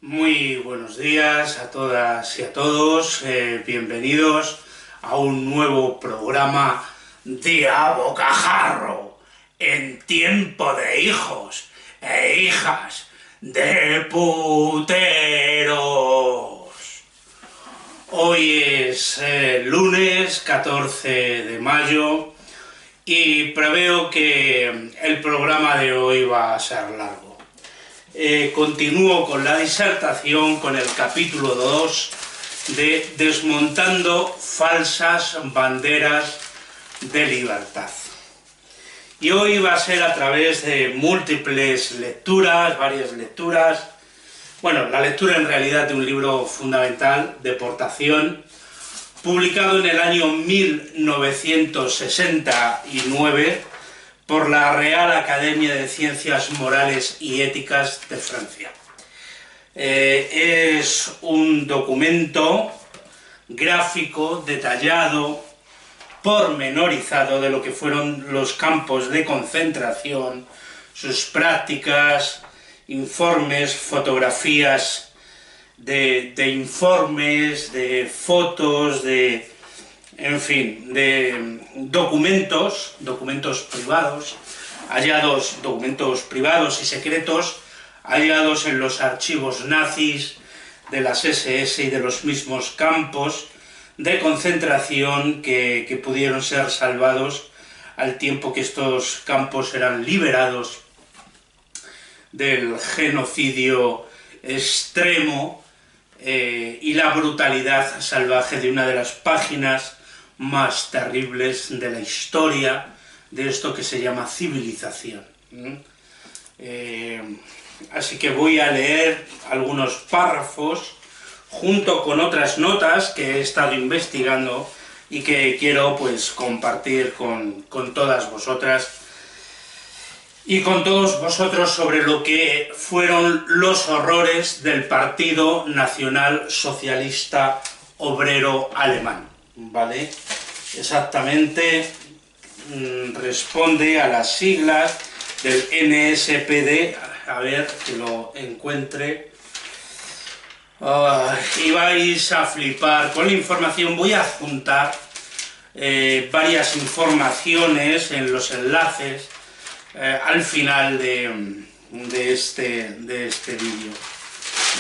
Muy buenos días a todas y a todos, bienvenidos a un nuevo programa de A Bocajarro, en tiempo de hijos e hijas de puteros. Hoy es lunes 14 de mayo y preveo que el programa de hoy va a ser largo. Continúo con la disertación, con el capítulo 2 de Desmontando falsas banderas de libertad. Y hoy va a ser a través de múltiples lecturas, varias lecturas. Bueno, la lectura en realidad de un libro fundamental, Deportación, publicado en el año 1969 por la Real Academia de Ciencias Morales y Éticas de Francia. Es un documento gráfico, detallado, pormenorizado de lo que fueron los campos de concentración, sus prácticas, informes, fotografías de informes, de fotos, en fin, de documentos privados, documentos privados y secretos, hallados en los archivos nazis de las SS y de los mismos campos de concentración que pudieron ser salvados al tiempo que estos campos eran liberados del genocidio extremo y la brutalidad salvaje de una de las páginas más terribles de la historia de esto que se llama civilización. Así que voy a leer algunos párrafos junto con otras notas que he estado investigando y que quiero pues compartir con todas vosotras y con todos vosotros sobre lo que fueron los horrores del Partido Nacional Socialista Obrero Alemán, ¿vale? Exactamente responde a las siglas del NSPD, a ver que lo encuentre. Y vais a flipar con la información. Voy a adjuntar varias informaciones en los enlaces al final de este vídeo.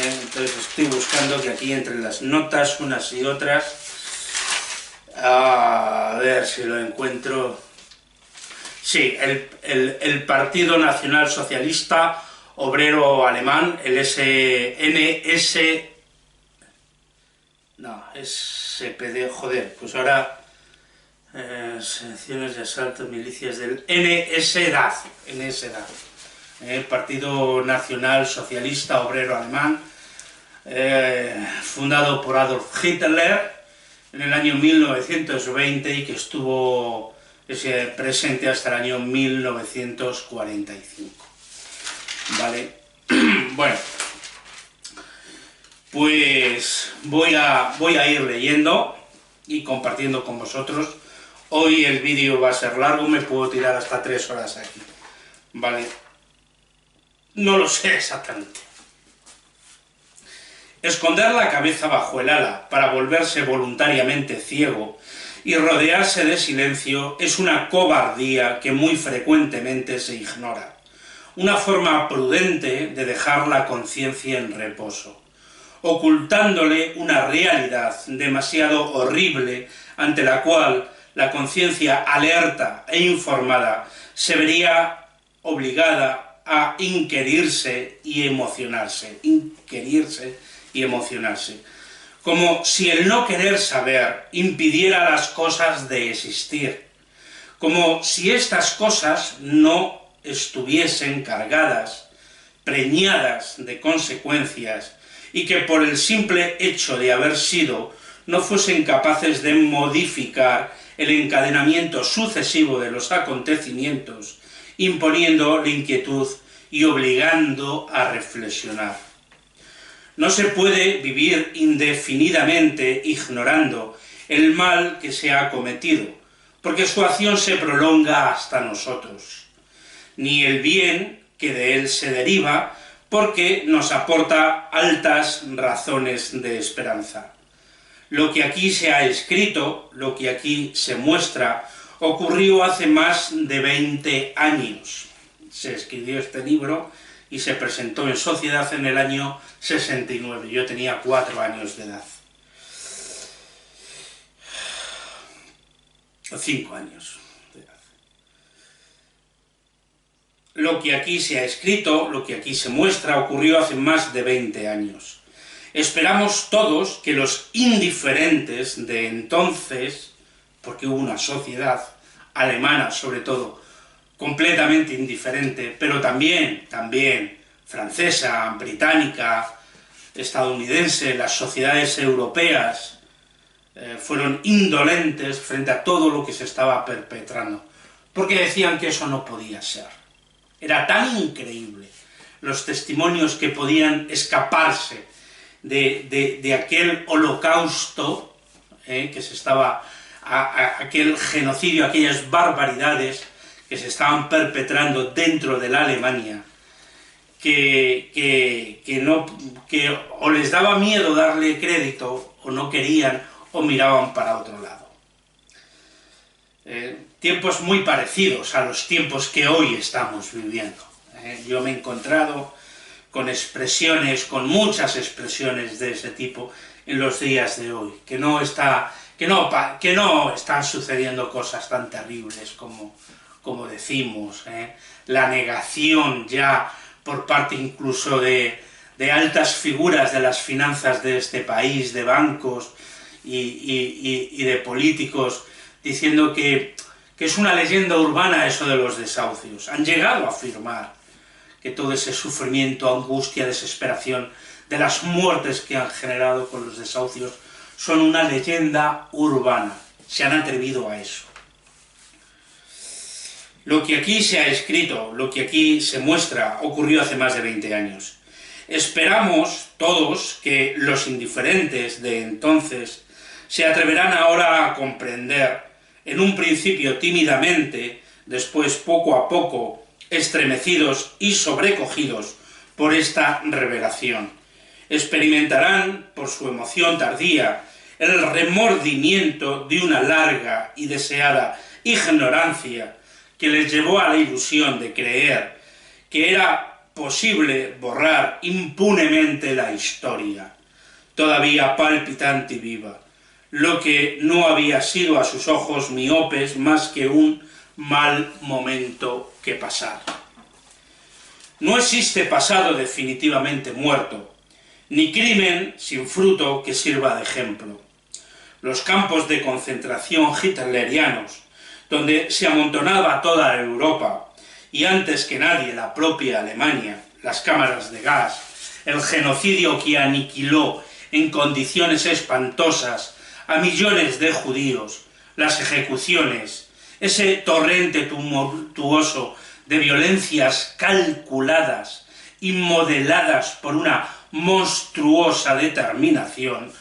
Entonces estoy buscando que aquí entre las notas unas y otras, a ver si lo encuentro. Sí, el Partido Nacional Socialista Obrero Alemán, el SPD, joder, pues ahora secciones de asalto, milicias del NSDAF, Partido Nacional Socialista Obrero Alemán, fundado por Adolf Hitler en el año 1920 y que estuvo presente hasta el año 1945. Vale, bueno, pues voy a ir leyendo y compartiendo con vosotros. Hoy el vídeo va a ser largo, me puedo tirar hasta 3 horas aquí, ¿vale? No lo sé exactamente. Esconder la cabeza bajo el ala para volverse voluntariamente ciego y rodearse de silencio es una cobardía que muy frecuentemente se ignora, una forma prudente de dejar la conciencia en reposo, ocultándole una realidad demasiado horrible ante la cual la conciencia alerta e informada se vería obligada a inquirirse y emocionarse, como si el no querer saber impidiera a las cosas de existir, como si estas cosas no estuviesen cargadas, preñadas de consecuencias, y que por el simple hecho de haber sido no fuesen capaces de modificar el encadenamiento sucesivo de los acontecimientos, imponiendo la inquietud y obligando a reflexionar. No se puede vivir indefinidamente ignorando el mal que se ha cometido, porque su acción se prolonga hasta nosotros, ni el bien que de él se deriva, porque nos aporta altas razones de esperanza. Lo que aquí se ha escrito, lo que aquí se muestra, ocurrió hace más de 20 años. Se escribió este libro y se presentó en sociedad en el año 69. Yo tenía 4 años de edad. 5 años de edad. Lo que aquí se ha escrito, lo que aquí se muestra, ocurrió hace más de 20 años. Esperamos todos que los indiferentes de entonces, porque hubo una sociedad alemana sobre todo, completamente indiferente, pero también francesa, británica, estadounidense, las sociedades europeas, fueron indolentes frente a todo lo que se estaba perpetrando, porque decían que eso no podía ser. Era tan increíble los testimonios que podían escaparse de aquel holocausto, que se estaba, aquel genocidio, aquellas barbaridades que se estaban perpetrando dentro de la Alemania, que o les daba miedo darle crédito, o no querían, o miraban para otro lado. Tiempos muy parecidos a los tiempos que hoy estamos viviendo. Yo me he encontrado con expresiones, con muchas expresiones de ese tipo en los días de hoy, que no están sucediendo cosas tan terribles como decimos, la negación ya por parte incluso de altas figuras de las finanzas de este país, de bancos y de políticos, diciendo que es una leyenda urbana eso de los desahucios. Han llegado a afirmar que todo ese sufrimiento, angustia, desesperación de las muertes que han generado con los desahucios son una leyenda urbana. Se han atrevido a eso. Lo que aquí se ha escrito, lo que aquí se muestra, ocurrió hace más de 20 años. Esperamos todos que los indiferentes de entonces se atreverán ahora a comprender, en un principio tímidamente, después poco a poco, estremecidos y sobrecogidos por esta revelación. Experimentarán, por su emoción tardía, el remordimiento de una larga y deseada ignorancia que les llevó a la ilusión de creer que era posible borrar impunemente la historia, todavía palpitante y viva, lo que no había sido a sus ojos miopes más que un mal momento que pasar. No existe pasado definitivamente muerto, ni crimen sin fruto que sirva de ejemplo. Los campos de concentración hitlerianos, donde se amontonaba toda Europa, y antes que nadie la propia Alemania, las cámaras de gas, el genocidio que aniquiló en condiciones espantosas a millones de judíos, las ejecuciones, ese torrente tumultuoso de violencias calculadas y modeladas por una monstruosa determinación,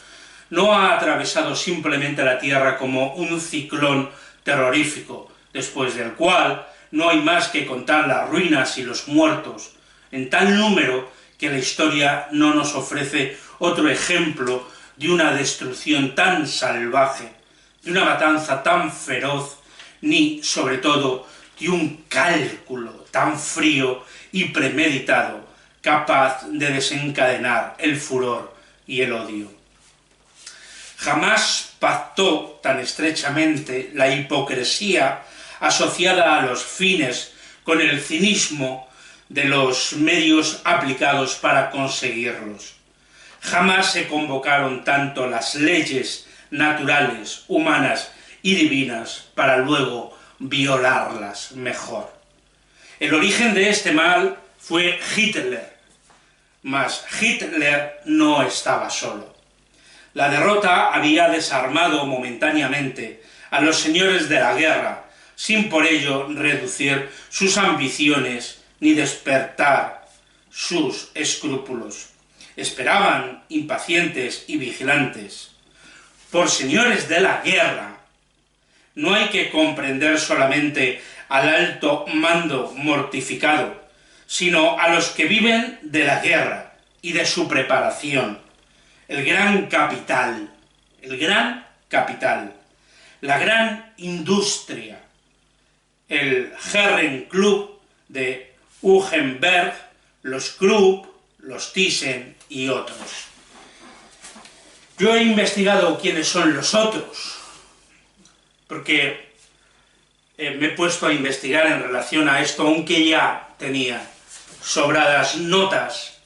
no ha atravesado simplemente la tierra como un ciclón terrorífico, después del cual no hay más que contar las ruinas y los muertos, en tal número que la historia no nos ofrece otro ejemplo de una destrucción tan salvaje, de una matanza tan feroz, ni, sobre todo, de un cálculo tan frío y premeditado, capaz de desencadenar el furor y el odio. Jamás pactó tan estrechamente la hipocresía asociada a los fines con el cinismo de los medios aplicados para conseguirlos. Jamás se convocaron tanto las leyes naturales, humanas y divinas para luego violarlas mejor. El origen de este mal fue Hitler, mas Hitler no estaba solo. La derrota había desarmado momentáneamente a los señores de la guerra, sin por ello reducir sus ambiciones ni despertar sus escrúpulos. Esperaban, impacientes y vigilantes. Por señores de la guerra, no hay que comprender solamente al alto mando mortificado, sino a los que viven de la guerra y de su preparación. El gran capital, la gran industria, el Herrenklub de Hugenberg, los Krupp, los Thyssen y otros. Yo he investigado quiénes son los otros, porque me he puesto a investigar en relación a esto, aunque ya tenía sobradas notas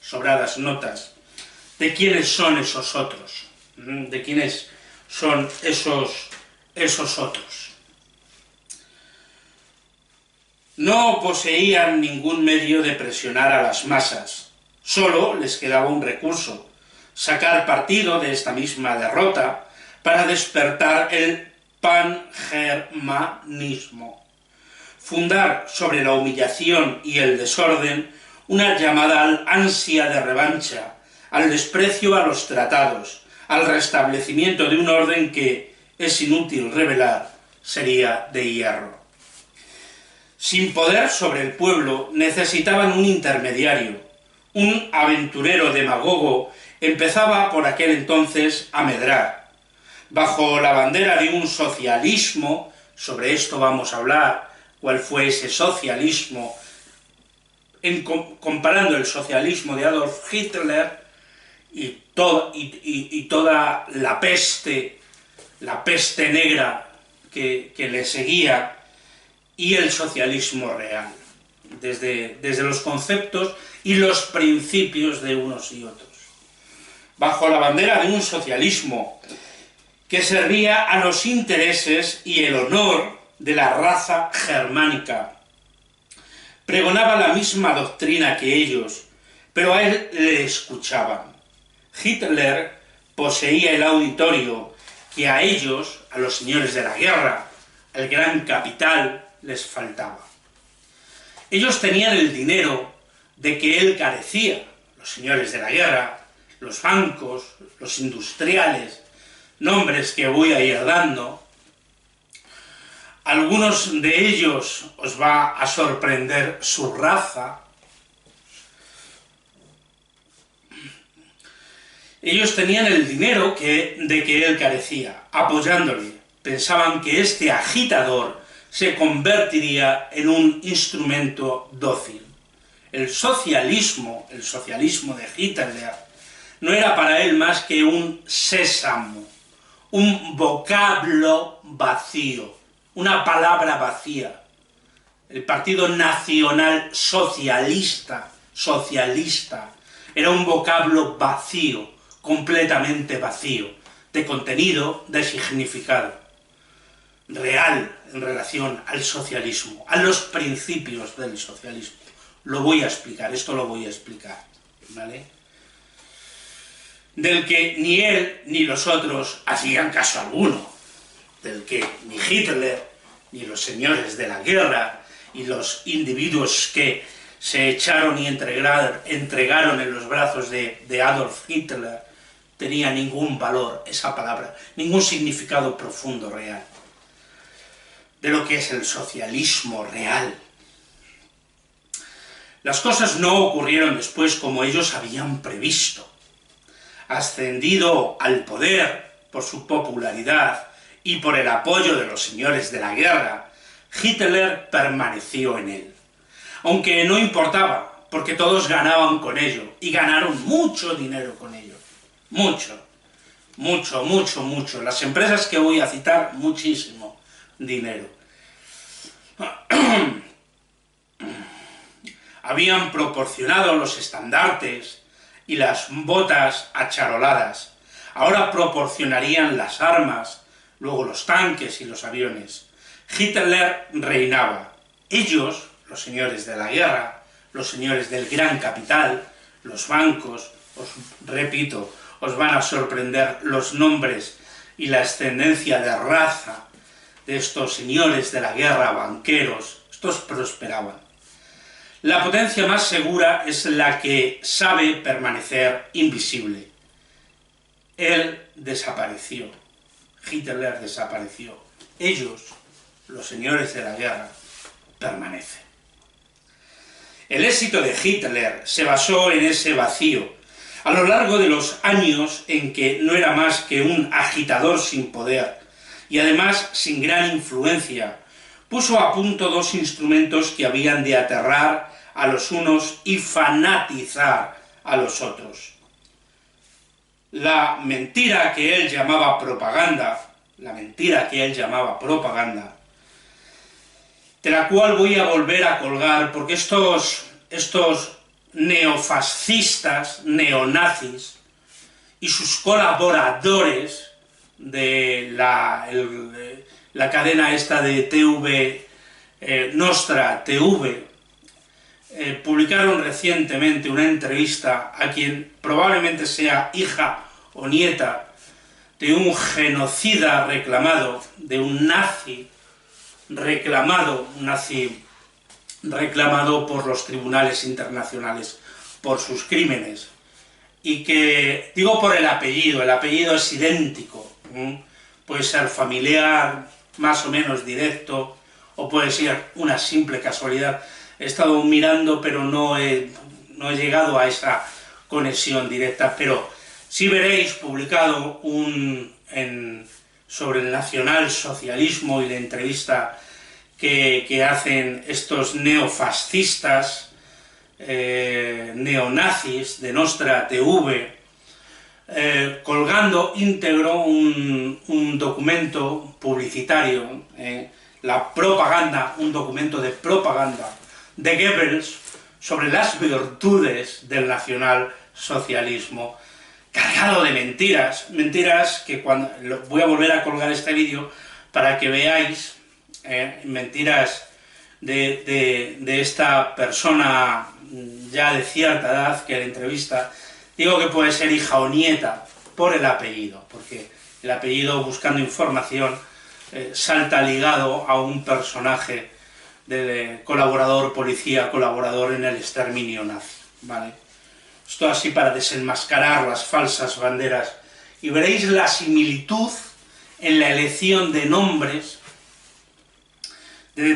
de quiénes son esos otros, de quiénes son esos otros. No poseían ningún medio de presionar a las masas, solo les quedaba un recurso: sacar partido de esta misma derrota para despertar el pangermanismo, fundar sobre la humillación y el desorden una llamada al ansia de revancha, al desprecio a los tratados, al restablecimiento de un orden que, es inútil revelar, sería de hierro. Sin poder sobre el pueblo, necesitaban un intermediario. Un aventurero demagogo empezaba por aquel entonces a medrar. Bajo la bandera de un socialismo, sobre esto vamos a hablar, cuál fue ese socialismo, comparando el socialismo de Adolf Hitler y toda la peste negra que le seguía, y el socialismo real, desde los conceptos y los principios de unos y otros. Bajo la bandera de un socialismo que servía a los intereses y el honor de la raza germánica. Pregonaba la misma doctrina que ellos, pero a él le escuchaban. Hitler poseía el auditorio que a ellos, a los señores de la guerra, al gran capital, les faltaba. Ellos tenían el dinero de que él carecía, los señores de la guerra, los bancos, los industriales, nombres que voy a ir dando. Algunos de ellos os va a sorprender su raza. Ellos tenían el dinero de que él carecía, apoyándole. Pensaban que este agitador se convertiría en un instrumento dócil. El socialismo de Hitler, no era para él más que un sésamo, un vocablo vacío, una palabra vacía. El Partido Nacional Socialista era un vocablo vacío, completamente vacío, de contenido, de significado real en relación al socialismo, a los principios del socialismo. Lo voy a explicar, ¿vale? Del que ni él ni los otros hacían caso alguno, del que ni Hitler, ni los señores de la guerra, y los individuos que se echaron y entregaron en los brazos de Adolf Hitler, tenía ningún valor esa palabra, ningún significado profundo real de lo que es el socialismo real. Las cosas no ocurrieron después como ellos habían previsto. Ascendido al poder por su popularidad y por el apoyo de los señores de la guerra, Hitler permaneció en él. Aunque no importaba, porque todos ganaban con ello, y ganaron mucho dinero con ello. Mucho. Las empresas que voy a citar, muchísimo dinero. Habían proporcionado los estandartes y las botas acharoladas. Ahora proporcionarían las armas, luego los tanques y los aviones. Hitler reinaba. Ellos, los señores de la guerra, los señores del gran capital, los bancos, os repito, os van a sorprender los nombres y la ascendencia de raza de estos señores de la guerra, banqueros, estos prosperaban. La potencia más segura es la que sabe permanecer invisible. Él desapareció, Hitler desapareció. Ellos, los señores de la guerra, permanecen. El éxito de Hitler se basó en ese vacío, a lo largo de los años en que no era más que un agitador sin poder, y además sin gran influencia. Puso a punto dos instrumentos que habían de aterrar a los unos y fanatizar a los otros. La mentira que él llamaba propaganda, de la cual voy a volver a colgar, porque estos neofascistas, neonazis y sus colaboradores de la cadena esta de TV Nostra TV, publicaron recientemente una entrevista a quien probablemente sea hija o nieta de un genocida reclamado, de un nazi reclamado por los tribunales internacionales por sus crímenes, y que, digo por el apellido es idéntico, puede ser familiar, más o menos directo, o puede ser una simple casualidad. He estado mirando, pero no he llegado a esa conexión directa, pero sí veréis publicado sobre el nacionalsocialismo y la entrevista que hacen estos neofascistas, neonazis de Nostra TV, colgando íntegro un documento publicitario, la propaganda, un documento de propaganda de Goebbels sobre las virtudes del nacionalsocialismo, cargado de mentiras que voy a volver a colgar este vídeo para que veáis, mentiras de esta persona ya de cierta edad que la entrevista. Digo que puede ser hija o nieta por el apellido, porque el apellido, buscando información, salta ligado a un personaje de colaborador, policía, colaborador en el exterminio nazi, ¿vale? Esto así para desenmascarar las falsas banderas, y veréis la similitud en la elección de nombres de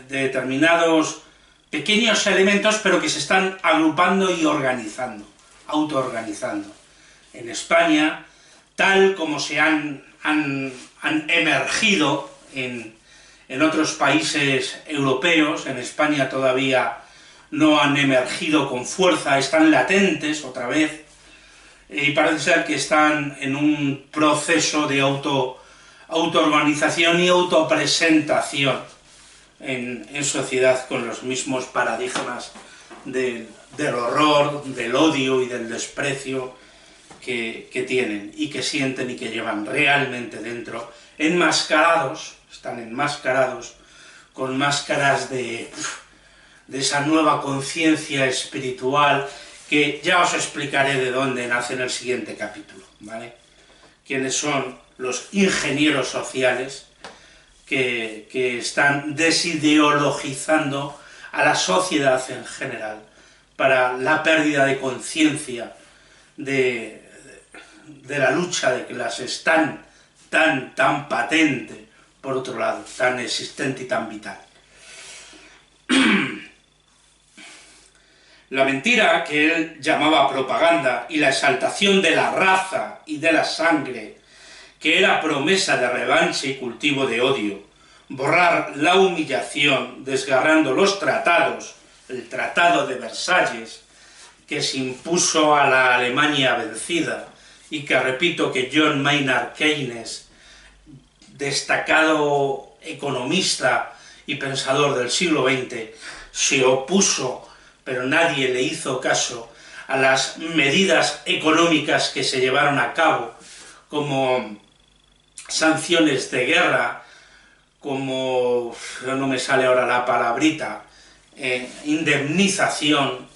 determinados pequeños elementos, pero que se están agrupando y organizando, autoorganizando. En España, tal como se han emergido en otros países europeos, en España todavía no han emergido con fuerza, están latentes otra vez, y parece ser que están en un proceso de autoorganización y autopresentación en sociedad, con los mismos paradigmas del horror, del odio y del desprecio que tienen y que sienten y que llevan realmente dentro, están enmascarados con máscaras de esa nueva conciencia espiritual, que ya os explicaré de dónde nace en el siguiente capítulo, ¿vale? Quiénes son los ingenieros sociales que están desideologizando a la sociedad en general para la pérdida de conciencia de la lucha de clases tan patente, por otro lado, tan existente y tan vital. La mentira que él llamaba propaganda y la exaltación de la raza y de la sangre, que era promesa de revancha y cultivo de odio, borrar la humillación desgarrando los tratados, el Tratado de Versalles, que se impuso a la Alemania vencida, y que repito que John Maynard Keynes, destacado economista y pensador del siglo XX, se opuso, pero nadie le hizo caso, a las medidas económicas que se llevaron a cabo, como sanciones de guerra, como, no me sale ahora la palabrita, indemnización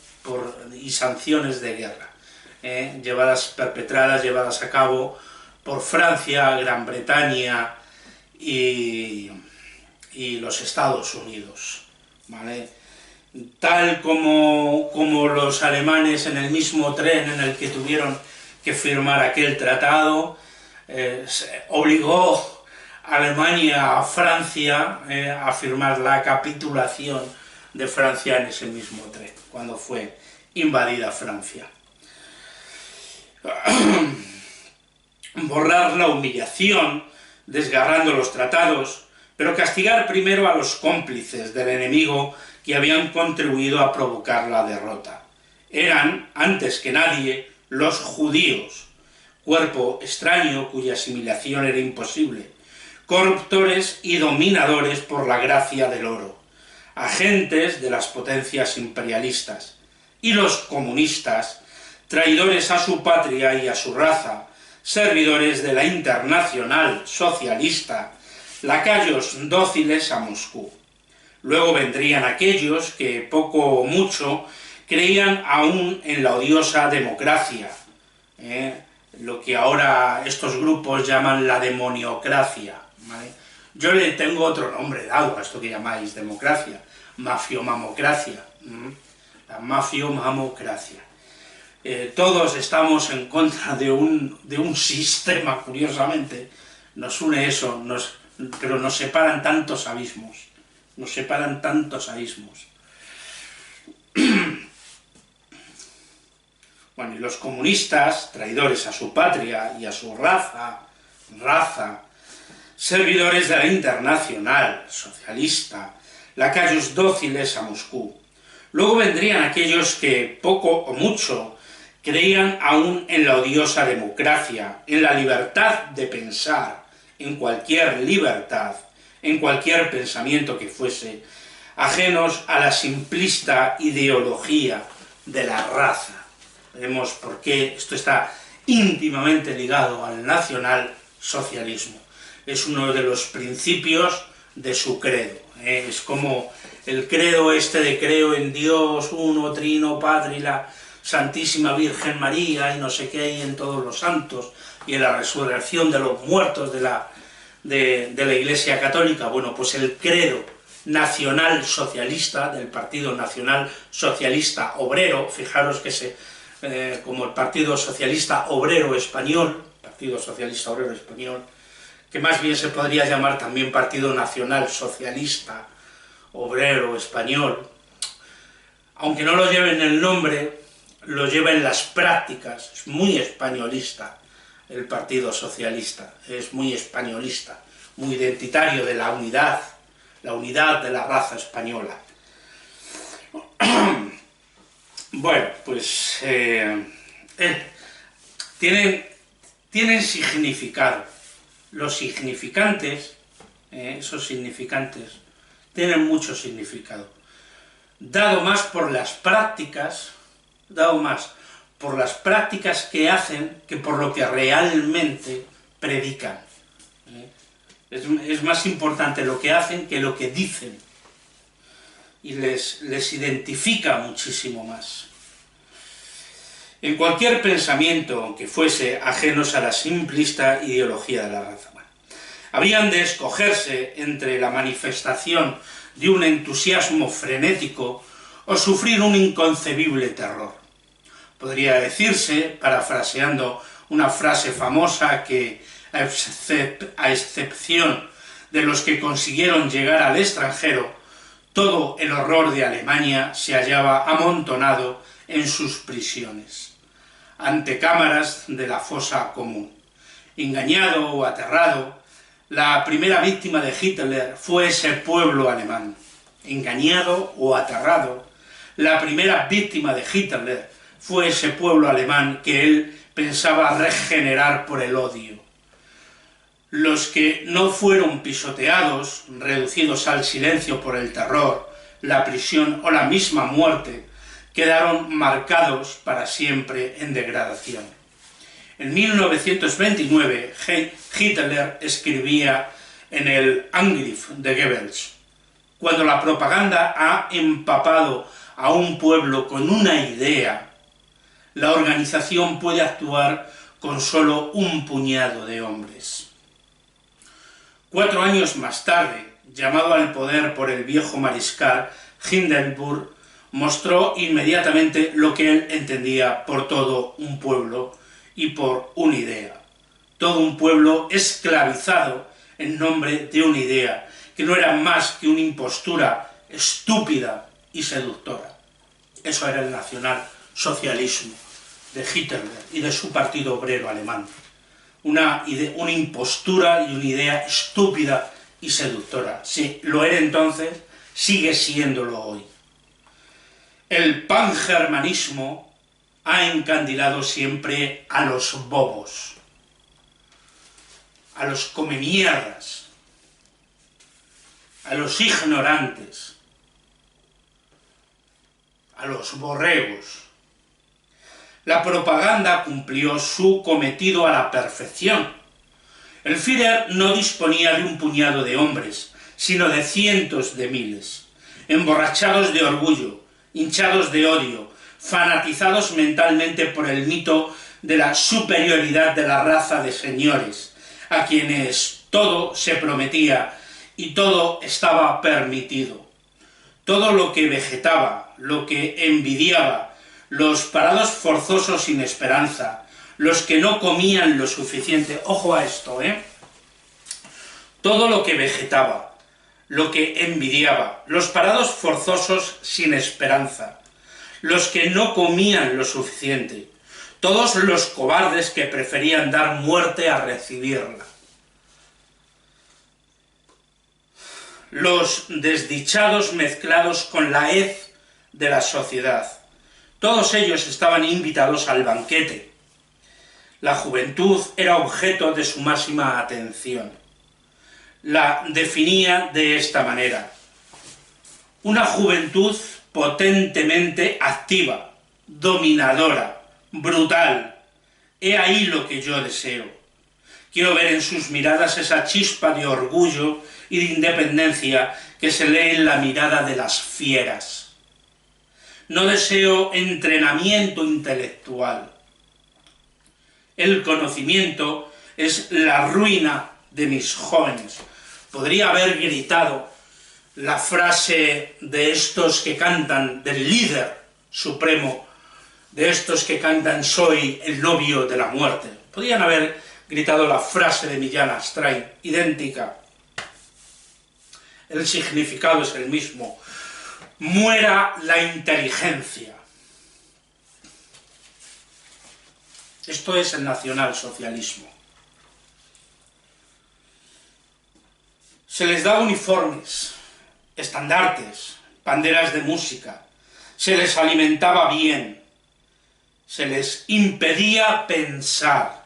y sanciones de guerra, llevadas a cabo por Francia, Gran Bretaña y los Estados Unidos, ¿vale? Tal como los alemanes, en el mismo tren en el que tuvieron que firmar aquel tratado, obligó a Alemania a Francia a firmar la capitulación de Francia en ese mismo tren, cuando fue invadida Francia. Borrar la humillación, desgarrando los tratados, pero castigar primero a los cómplices del enemigo que habían contribuido a provocar la derrota. Eran, antes que nadie, los judíos, cuerpo extraño cuya asimilación era imposible, corruptores y dominadores por la gracia del oro, agentes de las potencias imperialistas, y los comunistas, traidores a su patria y a su raza, servidores de la Internacional Socialista, lacayos dóciles a Moscú. Luego vendrían aquellos que, poco o mucho, creían aún en la odiosa democracia, lo que ahora estos grupos llaman la demoniocracia, ¿vale? Yo le tengo otro nombre dado a esto que llamáis democracia, mafiomamocracia, la mafiomamocracia. Todos estamos en contra de un sistema, curiosamente, nos une eso, pero nos separan tantos abismos, Bueno, y los comunistas, traidores a su patria y a su raza, servidores de la Internacional Socialista, lacayos dóciles a Moscú. Luego vendrían aquellos que, poco o mucho, creían aún en la odiosa democracia, en la libertad de pensar, en cualquier libertad, en cualquier pensamiento que fuese, ajenos a la simplista ideología de la raza. Veremos por qué esto está íntimamente ligado al nacionalsocialismo. Es uno de los principios de su credo. Es como el credo de creo en Dios, uno, trino, Padre, y la Santísima Virgen María, y no sé qué, y en todos los santos, y en la resurrección de los muertos de la Iglesia Católica. Bueno, pues el credo nacional socialista, del Partido Nacional Socialista Obrero, fijaros que como el Partido Socialista Obrero Español, que más bien se podría llamar también Partido Nacional Socialista Obrero Español, aunque no lo lleve en el nombre, lo lleva en las prácticas. Es muy españolista el Partido Socialista, es muy españolista, muy identitario de la unidad de la raza española. Bueno, pues tienen significado. Los significantes, esos significantes, tienen mucho significado. Dado más por las prácticas que hacen que por lo que realmente predican. Es más importante lo que hacen que lo que dicen, y les identifica muchísimo más. En cualquier pensamiento que fuese ajenos a la simplista ideología de la raza. Habían de escogerse entre la manifestación de un entusiasmo frenético o sufrir un inconcebible terror. Podría decirse, parafraseando una frase famosa, que a excepción de los que consiguieron llegar al extranjero, todo el horror de Alemania se hallaba amontonado en sus prisiones, antecámaras de la fosa común. Engañado o aterrado, la primera víctima de Hitler fue ese pueblo alemán. Engañado o aterrado, la primera víctima de Hitler fue ese pueblo alemán que él pensaba regenerar por el odio. Los que no fueron pisoteados, reducidos al silencio por el terror, la prisión o la misma muerte, quedaron marcados para siempre en degradación. En 1929, Hitler escribía en el Angriff de Goebbels: cuando la propaganda ha empapado a un pueblo con una idea, la organización puede actuar con solo un puñado de hombres. 4 años más tarde, llamado al poder por el viejo mariscal, Hindenburg mostró inmediatamente lo que él entendía por todo un pueblo y por una idea. Todo un pueblo esclavizado en nombre de una idea, que no era más que una impostura estúpida y seductora. Eso era el nacionalsocialismo de Hitler y de su partido obrero alemán. Una impostura y una idea estúpida y seductora. Si lo era entonces, sigue siéndolo hoy. El pangermanismo ha encandilado siempre a los bobos, a los comemierdas, a los ignorantes, a los borregos. La propaganda cumplió su cometido a la perfección. El Führer no disponía de un puñado de hombres, sino de cientos de miles, emborrachados de orgullo, hinchados de odio, fanatizados mentalmente por el mito de la superioridad de la raza de señores, a quienes todo se prometía y todo estaba permitido. Todo lo que vegetaba, lo que envidiaba, los parados forzosos sin esperanza, los que no comían lo suficiente, ojo a esto, todo lo que vegetaba, lo que envidiaba, los parados forzosos sin esperanza, los que no comían lo suficiente, todos los cobardes que preferían dar muerte a recibirla, los desdichados mezclados con la hez de la sociedad. Todos ellos estaban invitados al banquete. La juventud era objeto de su máxima atención. La definía de esta manera: una juventud potentemente activa, dominadora, brutal. He ahí lo que yo deseo. Quiero ver en sus miradas esa chispa de orgullo y de independencia que se lee en la mirada de las fieras. No deseo entrenamiento intelectual. El conocimiento es la ruina de mis jóvenes. Podría haber gritado la frase de estos que cantan, del líder supremo, de estos que cantan «Soy el novio de la muerte». Podrían haber gritado la frase de Millán Astray, idéntica. El significado es el mismo. Muera la inteligencia. Esto es el nacionalsocialismo. Se les daba uniformes, estandartes, banderas de música, se les alimentaba bien, se les impedía pensar,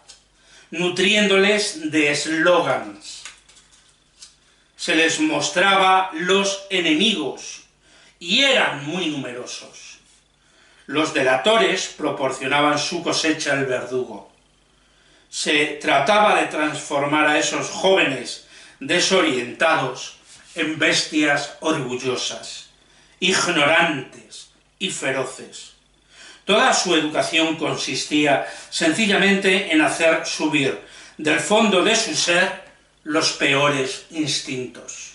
nutriéndoles de eslóganes, se les mostraba los enemigos, y eran muy numerosos. Los delatores proporcionaban su cosecha al verdugo. Se trataba de transformar a esos jóvenes desorientados en bestias orgullosas, ignorantes y feroces. Toda su educación consistía sencillamente en hacer subir del fondo de su ser los peores instintos.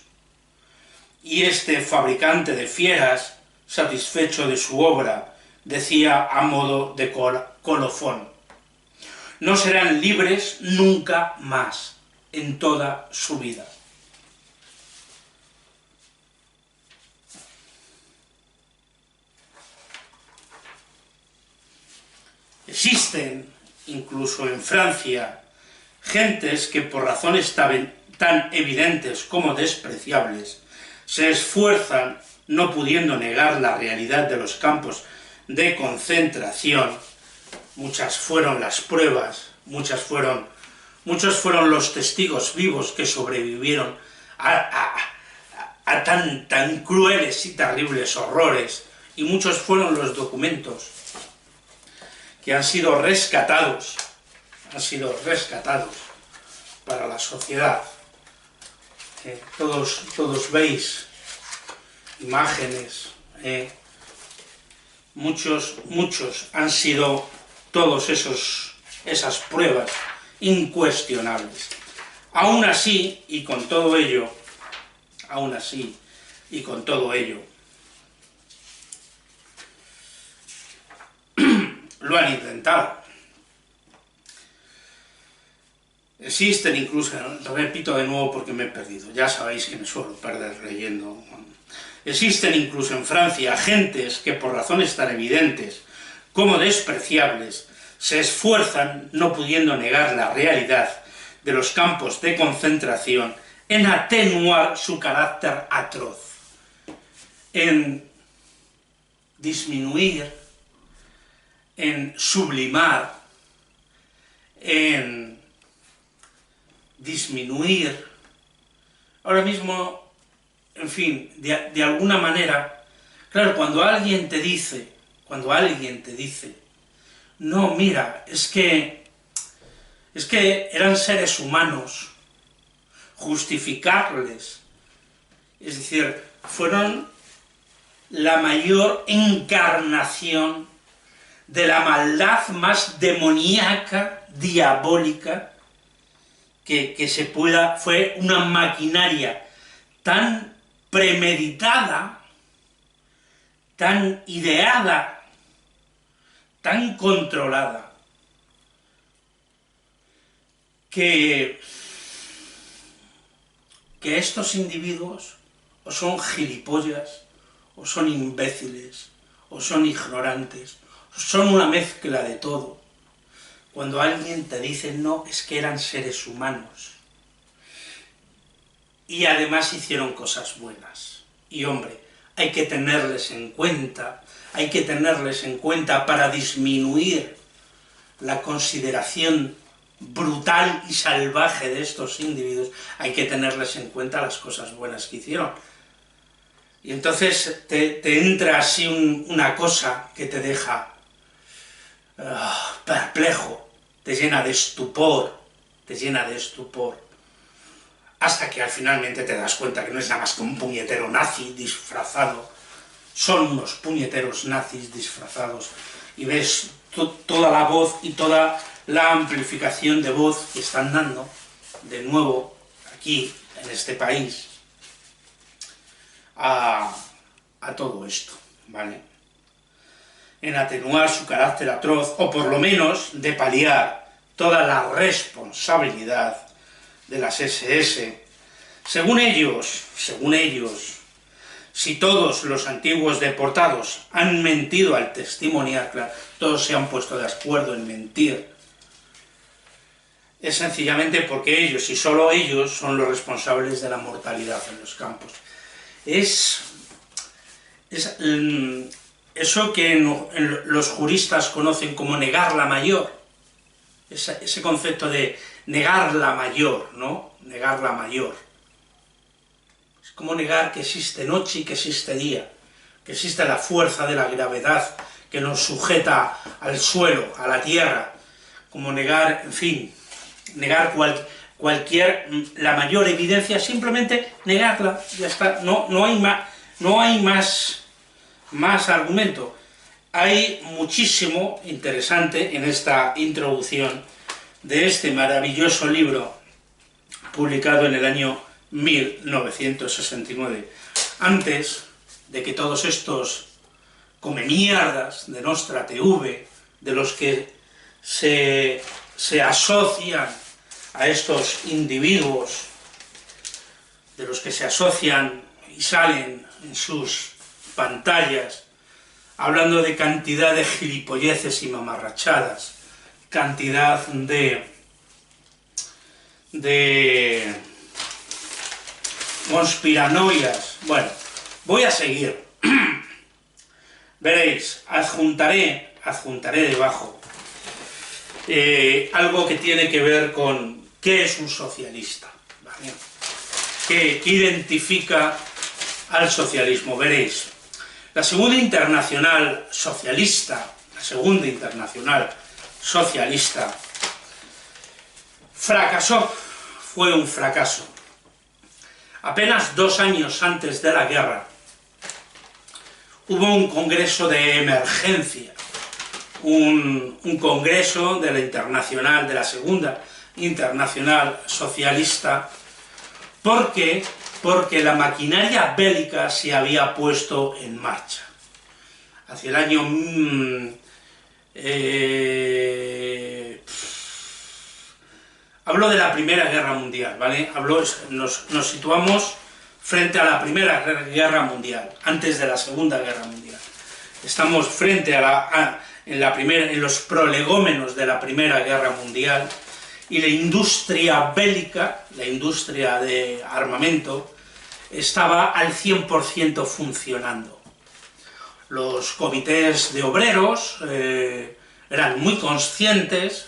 Y este fabricante de fieras, satisfecho de su obra, decía a modo de colofón: no serán libres nunca más en toda su vida. Existen, incluso en Francia, gentes que por razones tan evidentes como despreciables, se esfuerzan, no pudiendo negar la realidad de los campos de concentración. Muchas fueron las pruebas, muchos fueron los testigos vivos que sobrevivieron a tan crueles y terribles horrores, y muchos fueron los documentos que han sido rescatados para la sociedad. Todos veis imágenes, muchos han sido todos esas pruebas incuestionables. Aún así, y con todo ello, lo han intentado. Existen incluso, repito de nuevo porque me he perdido, ya sabéis que me suelo perder leyendo. Existen incluso en Francia agentes que por razones tan evidentes como despreciables se esfuerzan, no pudiendo negar la realidad de los campos de concentración, en atenuar su carácter atroz, en disminuir, en sublimar, en disminuir. Ahora mismo, en fin, de alguna manera, claro, cuando alguien te dice, no, mira, es que eran seres humanos, justificarles, es decir, fueron la mayor encarnación de la maldad más demoníaca, diabólica, que se pueda, fue una maquinaria tan premeditada, tan ideada, tan controlada, que estos individuos o son gilipollas, o son imbéciles, o son ignorantes, o son una mezcla de todo. Cuando alguien te dice no, es que eran seres humanos. Y además hicieron cosas buenas. Y hombre, hay que tenerles en cuenta para disminuir la consideración brutal y salvaje de estos individuos, hay que tenerles en cuenta las cosas buenas que hicieron. Y entonces te entra así una cosa que te deja perplejo, te llena de estupor, hasta que finalmente te das cuenta que no es nada más que un puñetero nazi disfrazado, son unos puñeteros nazis disfrazados, y ves toda la voz y toda la amplificación de voz que están dando, de nuevo, aquí, en este país, a todo esto, ¿vale? En atenuar su carácter atroz, o por lo menos de paliar toda la responsabilidad de las SS. Según ellos, si todos los antiguos deportados han mentido al testimoniar, claro, todos se han puesto de acuerdo en mentir, es sencillamente porque ellos, y solo ellos, son los responsables de la mortalidad en los campos. Es eso que los juristas conocen como negar la mayor, ese concepto de negar la mayor, ¿no? Negar la mayor. Es como negar que existe noche y que existe día, que existe la fuerza de la gravedad que nos sujeta al suelo, a la tierra, como negar, en fin, negar la mayor evidencia, simplemente negarla, ya está, no hay más argumento. Hay muchísimo interesante en esta introducción de este maravilloso libro publicado en el año 1969, antes de que todos estos comemierdas de Nostra TV, de los que se asocian a estos individuos, de los que se asocian y salen en sus pantallas, hablando de cantidad de gilipolleces y mamarrachadas, cantidad de conspiranoias. Bueno, voy a seguir. Veréis, adjuntaré debajo algo que tiene que ver con qué es un socialista, ¿vale? Que identifica al socialismo. Veréis, la Segunda Internacional Socialista fracasó, fue un fracaso. Apenas 2 años antes de la guerra hubo un congreso de emergencia, un congreso de la Segunda Internacional Socialista, porque la maquinaria bélica se había puesto en marcha. Hacia el año 1945 Hablo de la Primera Guerra Mundial, ¿vale? Nos situamos frente a la Primera Guerra Mundial, antes de la Segunda Guerra Mundial. Estamos frente en los prolegómenos de la Primera Guerra Mundial, y la industria bélica, la industria de armamento, estaba al 100% funcionando. Los comités de obreros eran muy conscientes,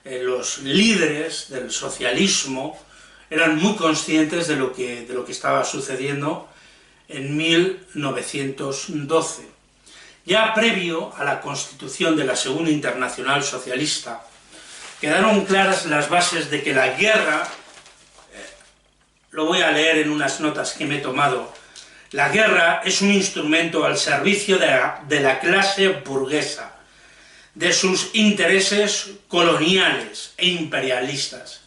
los líderes del socialismo eran muy conscientes de lo que estaba sucediendo en 1912. Ya previo a la constitución de la Segunda Internacional Socialista, quedaron claras las bases de que la guerra, lo voy a leer en unas notas que me he tomado, la guerra es un instrumento al servicio de la clase burguesa, de sus intereses coloniales e imperialistas.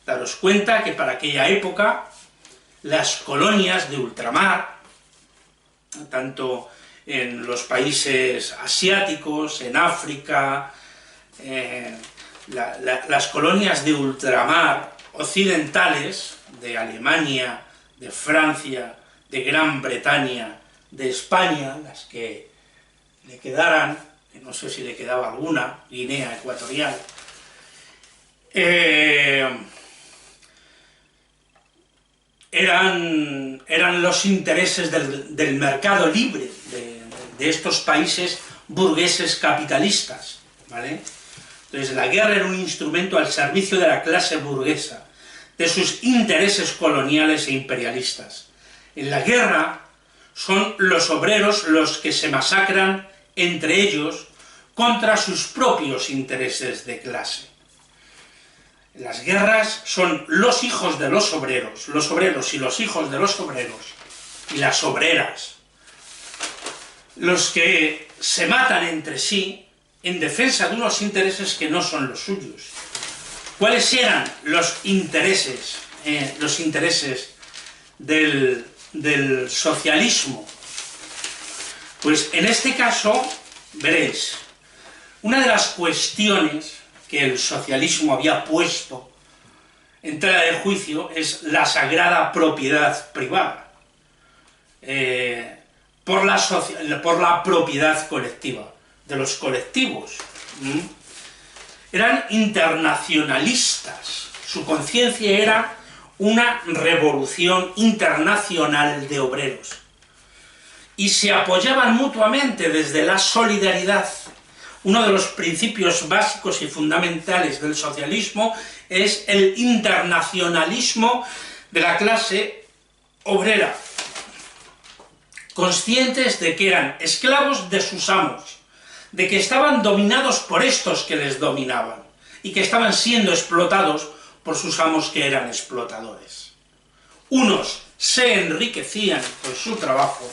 Daros cuenta que para aquella época las colonias de ultramar, tanto en los países asiáticos, en África, las colonias de ultramar occidentales, de Alemania, de Francia, de Gran Bretaña, de España, las que le quedaran, que no sé si le quedaba alguna, Guinea Ecuatorial, eran los intereses del mercado libre, de estos países burgueses capitalistas, ¿vale? Entonces la guerra era un instrumento al servicio de la clase burguesa, de sus intereses coloniales e imperialistas. En la guerra son los obreros los que se masacran entre ellos contra sus propios intereses de clase. En las guerras son los hijos de los obreros y los hijos de los obreros y las obreras, los que se matan entre sí en defensa de unos intereses que no son los suyos. ¿Cuáles eran los intereses del socialismo? Pues en este caso, veréis, una de las cuestiones que el socialismo había puesto en tela de juicio es la sagrada propiedad privada, por la propiedad colectiva, de los colectivos. Eran internacionalistas, su conciencia era una revolución internacional de obreros, y se apoyaban mutuamente desde la solidaridad. Uno de los principios básicos y fundamentales del socialismo es el internacionalismo de la clase obrera, conscientes de que eran esclavos de sus amos, de que estaban dominados por estos que les dominaban, y que estaban siendo explotados por sus amos que eran explotadores. Unos se enriquecían con su trabajo,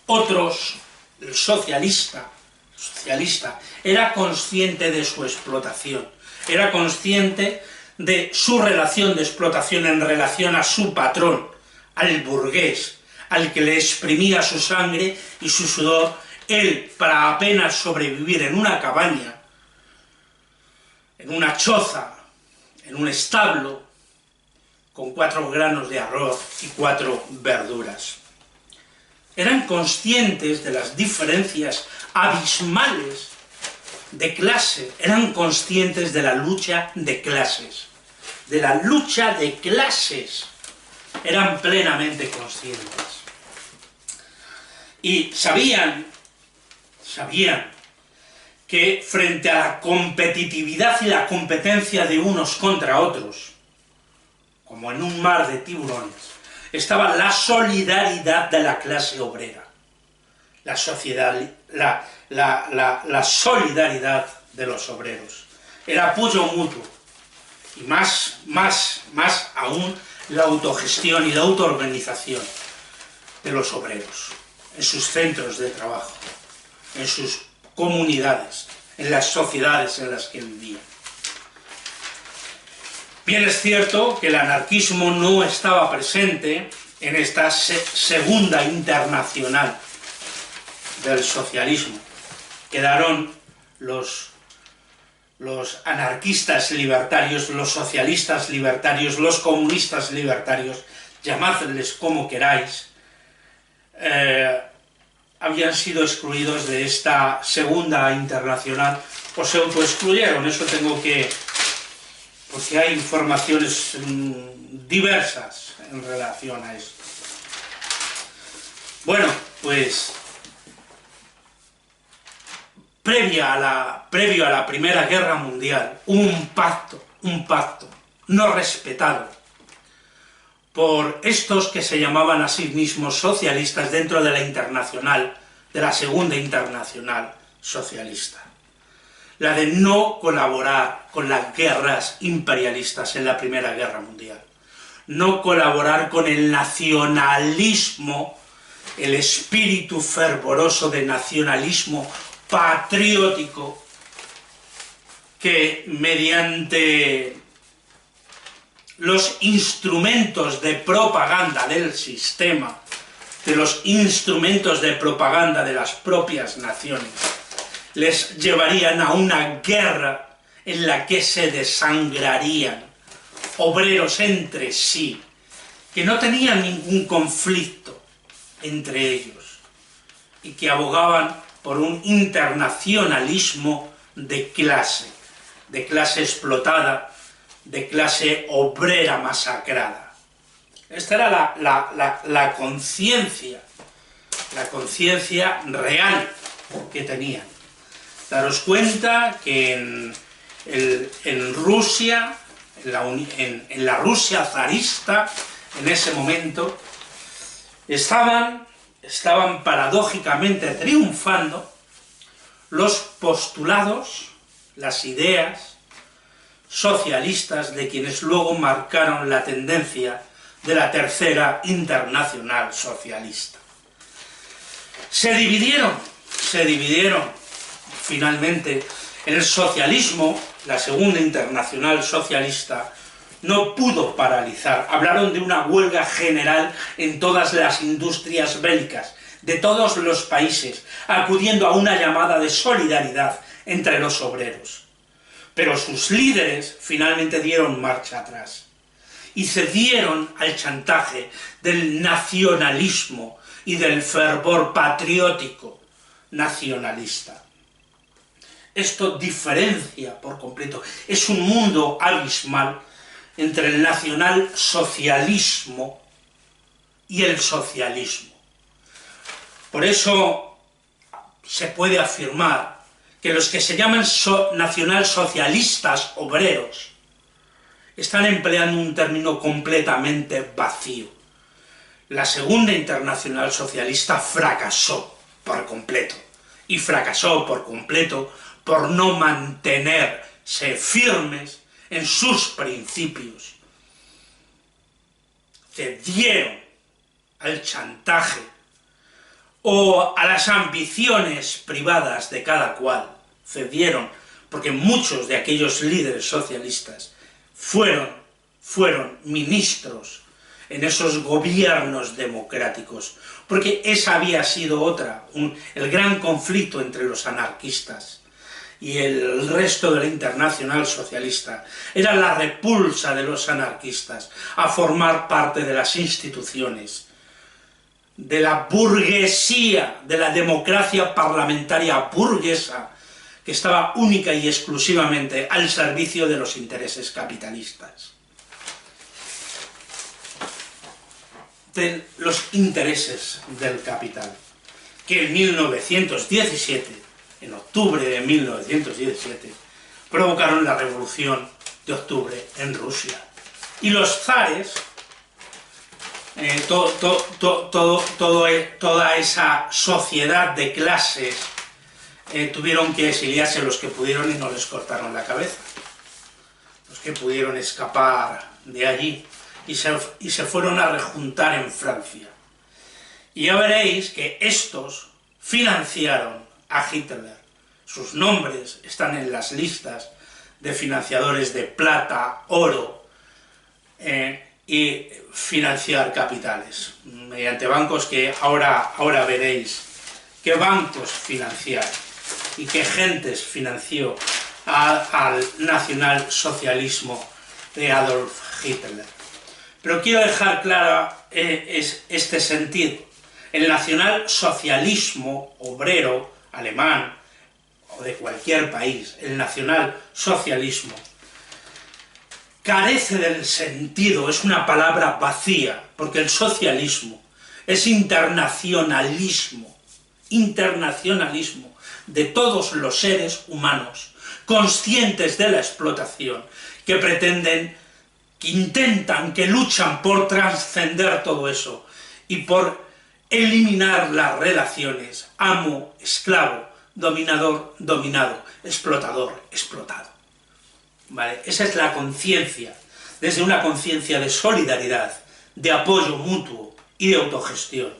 otros, el socialista, era consciente de su explotación, era consciente de su relación de explotación en relación a su patrón, al burgués, al que le exprimía su sangre y su sudor, él para apenas sobrevivir en una cabaña, en una choza, en un establo, con 4 granos de arroz y 4 verduras. Eran conscientes de las diferencias abismales de clase, eran conscientes de la lucha de clases, eran plenamente conscientes. Y sabían que frente a la competitividad y la competencia de unos contra otros, como en un mar de tiburones, estaba la solidaridad de la clase obrera, la solidaridad de los obreros, el apoyo mutuo, y más aún la autogestión y la autoorganización de los obreros, en sus centros de trabajo, en sus comunidades, en las sociedades en las que vivían. Bien es cierto que el anarquismo no estaba presente en esta segunda internacional del socialismo. Quedaron los los anarquistas libertarios, los socialistas libertarios, los comunistas libertarios, llamadles como queráis, habían sido excluidos de esta segunda internacional, o se autoexcluyeron. Eso tengo que... porque hay informaciones diversas en relación a esto. Bueno, pues previo a la Primera Guerra Mundial, un pacto no respetado por estos que se llamaban a sí mismos socialistas dentro de la internacional, de la Segunda Internacional Socialista. La de no colaborar con las guerras imperialistas en la Primera Guerra Mundial. No colaborar con el nacionalismo, el espíritu fervoroso de nacionalismo patriótico que mediante los instrumentos de propaganda del sistema, de los instrumentos de propaganda de las propias naciones, les llevarían a una guerra en la que se desangrarían obreros entre sí, que no tenían ningún conflicto entre ellos, y que abogaban por un internacionalismo de clase explotada, de clase obrera masacrada. Esta era la conciencia real que tenían. Daros cuenta que en Rusia, en la Rusia zarista, en ese momento, estaban paradójicamente triunfando los postulados, las ideas socialistas de quienes luego marcaron la tendencia de la Tercera Internacional Socialista. Se dividieron finalmente. El socialismo, la Segunda Internacional Socialista, no pudo paralizar. Hablaron de una huelga general en todas las industrias bélicas de todos los países, acudiendo a una llamada de solidaridad entre los obreros. Pero sus líderes finalmente dieron marcha atrás y cedieron al chantaje del nacionalismo y del fervor patriótico nacionalista. Esto diferencia por completo. Es un mundo abismal entre el nacionalsocialismo y el socialismo. Por eso se puede afirmar que los que se llaman nacionalsocialistas obreros están empleando un término completamente vacío. La Segunda Internacional Socialista fracasó por completo, y fracasó por completo por no mantenerse firmes en sus principios. Cedieron al chantaje o a las ambiciones privadas de cada cual, cedieron, porque muchos de aquellos líderes socialistas fueron ministros en esos gobiernos democráticos, porque esa había sido el gran conflicto entre los anarquistas y el resto de la Internacional Socialista. Era la repulsa de los anarquistas a formar parte de las instituciones, de la burguesía, de la democracia parlamentaria burguesa, que estaba única y exclusivamente al servicio de los intereses capitalistas. De los intereses del capital, que en 1917, en octubre de 1917, provocaron la Revolución de Octubre en Rusia. Y los zares, toda esa sociedad de clases, tuvieron que exiliarse los que pudieron y no les cortaron la cabeza. Los que pudieron escapar de allí y se fueron a rejuntar en Francia. Y ya veréis que estos financiaron a Hitler. Sus nombres están en las listas de financiadores de plata, oro y financiar capitales, mediante bancos que ahora veréis qué bancos financiaron y qué gentes financió al nacionalsocialismo de Adolf Hitler. Pero quiero dejar clara este sentido. El nacionalsocialismo obrero alemán o de cualquier país, el nacionalsocialismo, carece del sentido, es una palabra vacía, porque el socialismo es internacionalismo de todos los seres humanos, conscientes de la explotación, que pretenden, que intentan, que luchan por trascender todo eso y por eliminar las relaciones amo-esclavo, dominador-dominado, explotador-explotado. ¿Vale? Esa es la conciencia, desde una conciencia de solidaridad, de apoyo mutuo y de autogestión.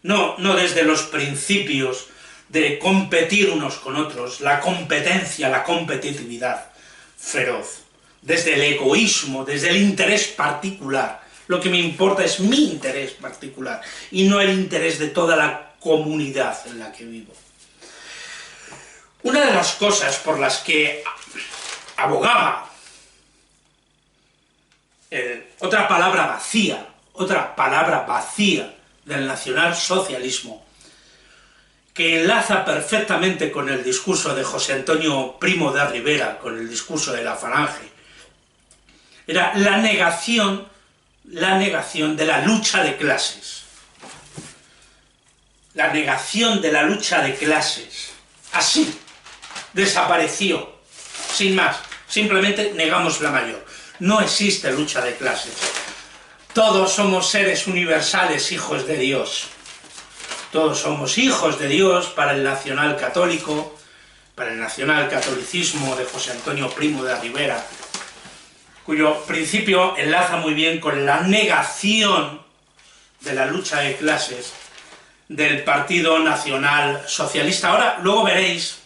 No desde los principios de competir unos con otros, la competencia, la competitividad feroz, desde el egoísmo, desde el interés particular. Lo que me importa es mi interés particular y no el interés de toda la comunidad en la que vivo. Una de las cosas por las que abogaba otra palabra vacía del nacionalsocialismo, que enlaza perfectamente con el discurso de José Antonio Primo de Rivera, con el discurso de la Falange, era la negación de la lucha de clases. La negación de la lucha de clases. Así, desapareció, sin más. Simplemente negamos la mayor. No existe lucha de clases. Todos somos seres universales, hijos de Dios. Todos somos hijos de Dios para el nacional católico, para el nacional catolicismo de José Antonio Primo de Rivera, cuyo principio enlaza muy bien con la negación de la lucha de clases del Partido Nacional Socialista. Ahora, luego veréis,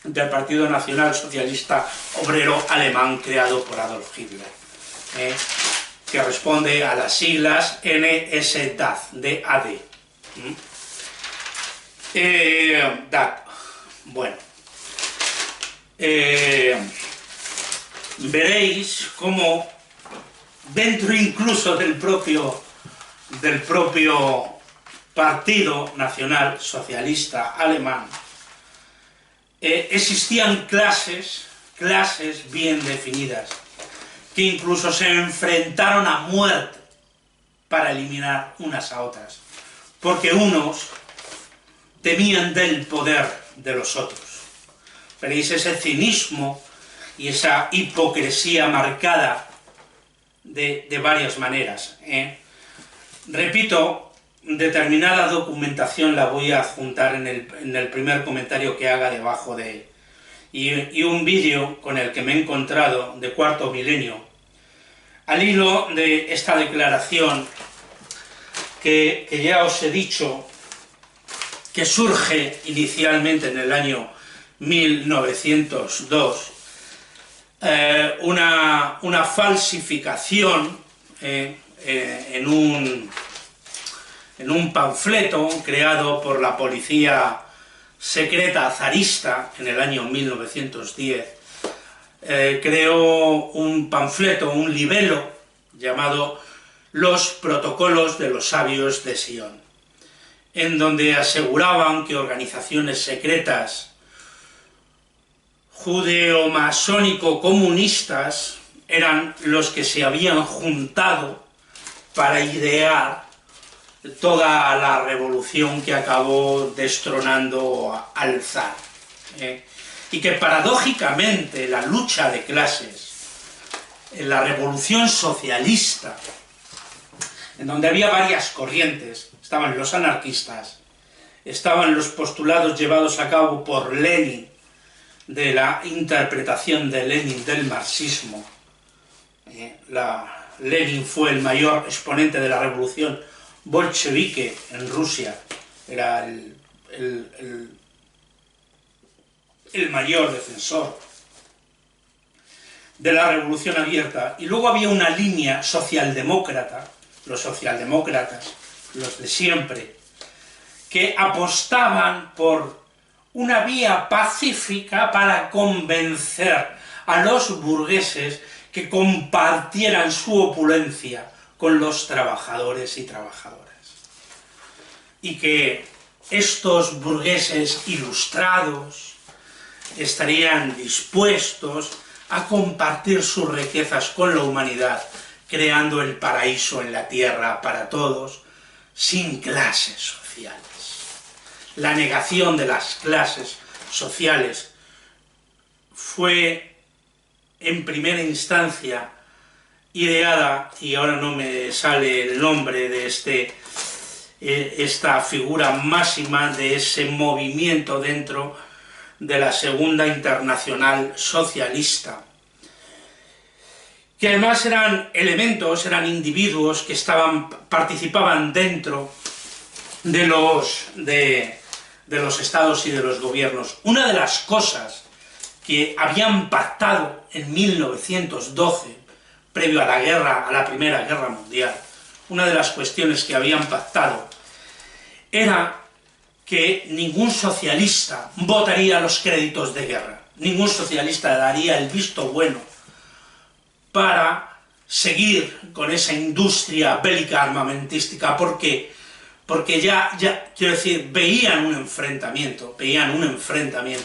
del Partido Nacional Socialista Obrero Alemán creado por Adolf Hitler, que responde a las siglas NSDAD, DAD. Bueno, veréis cómo dentro incluso del propio Partido Nacional Socialista Alemán existían clases bien definidas, que incluso se enfrentaron a muerte para eliminar unas a otras, porque unos temían del poder de los otros. Veréis ese cinismo y esa hipocresía marcada de varias maneras. Repito, determinada documentación la voy a adjuntar en el primer comentario que haga debajo de... Y un vídeo con el que me he encontrado de Cuarto Milenio, al hilo de esta declaración que ya os he dicho, que surge inicialmente en el año 1902, una falsificación en un panfleto creado por la policía secreta zarista en el año 1910, creó un panfleto, un libelo, llamado Los Protocolos de los Sabios de Sion, en donde aseguraban que organizaciones secretas judeo-masónico-comunistas eran los que se habían juntado para idear toda la revolución que acabó destronando al zar. Y que paradójicamente la lucha de clases, en la revolución socialista, en donde había varias corrientes, estaban los anarquistas, estaban los postulados llevados a cabo por Lenin, de la interpretación de Lenin del marxismo. Lenin fue el mayor exponente de la revolución bolchevique en Rusia, era el mayor defensor de la revolución abierta, y luego había una línea socialdemócrata, los socialdemócratas, los de siempre, que apostaban por una vía pacífica para convencer a los burgueses que compartieran su opulencia con los trabajadores y trabajadoras. Y que estos burgueses ilustrados estarían dispuestos a compartir sus riquezas con la humanidad, creando el paraíso en la tierra para todos, sin clases sociales. La negación de las clases sociales fue en primera instancia ideada, y ahora no me sale el nombre de esta figura máxima de ese movimiento dentro de la Segunda Internacional Socialista, que además eran elementos, eran individuos que participaban dentro de los estados y de los gobiernos. Una de las cosas que habían pactado en 1912, previo a la Primera Guerra Mundial, una de las cuestiones que habían pactado era que ningún socialista votaría los créditos de guerra, ningún socialista daría el visto bueno para seguir con esa industria bélica armamentística, porque ya, quiero decir, veían un enfrentamiento,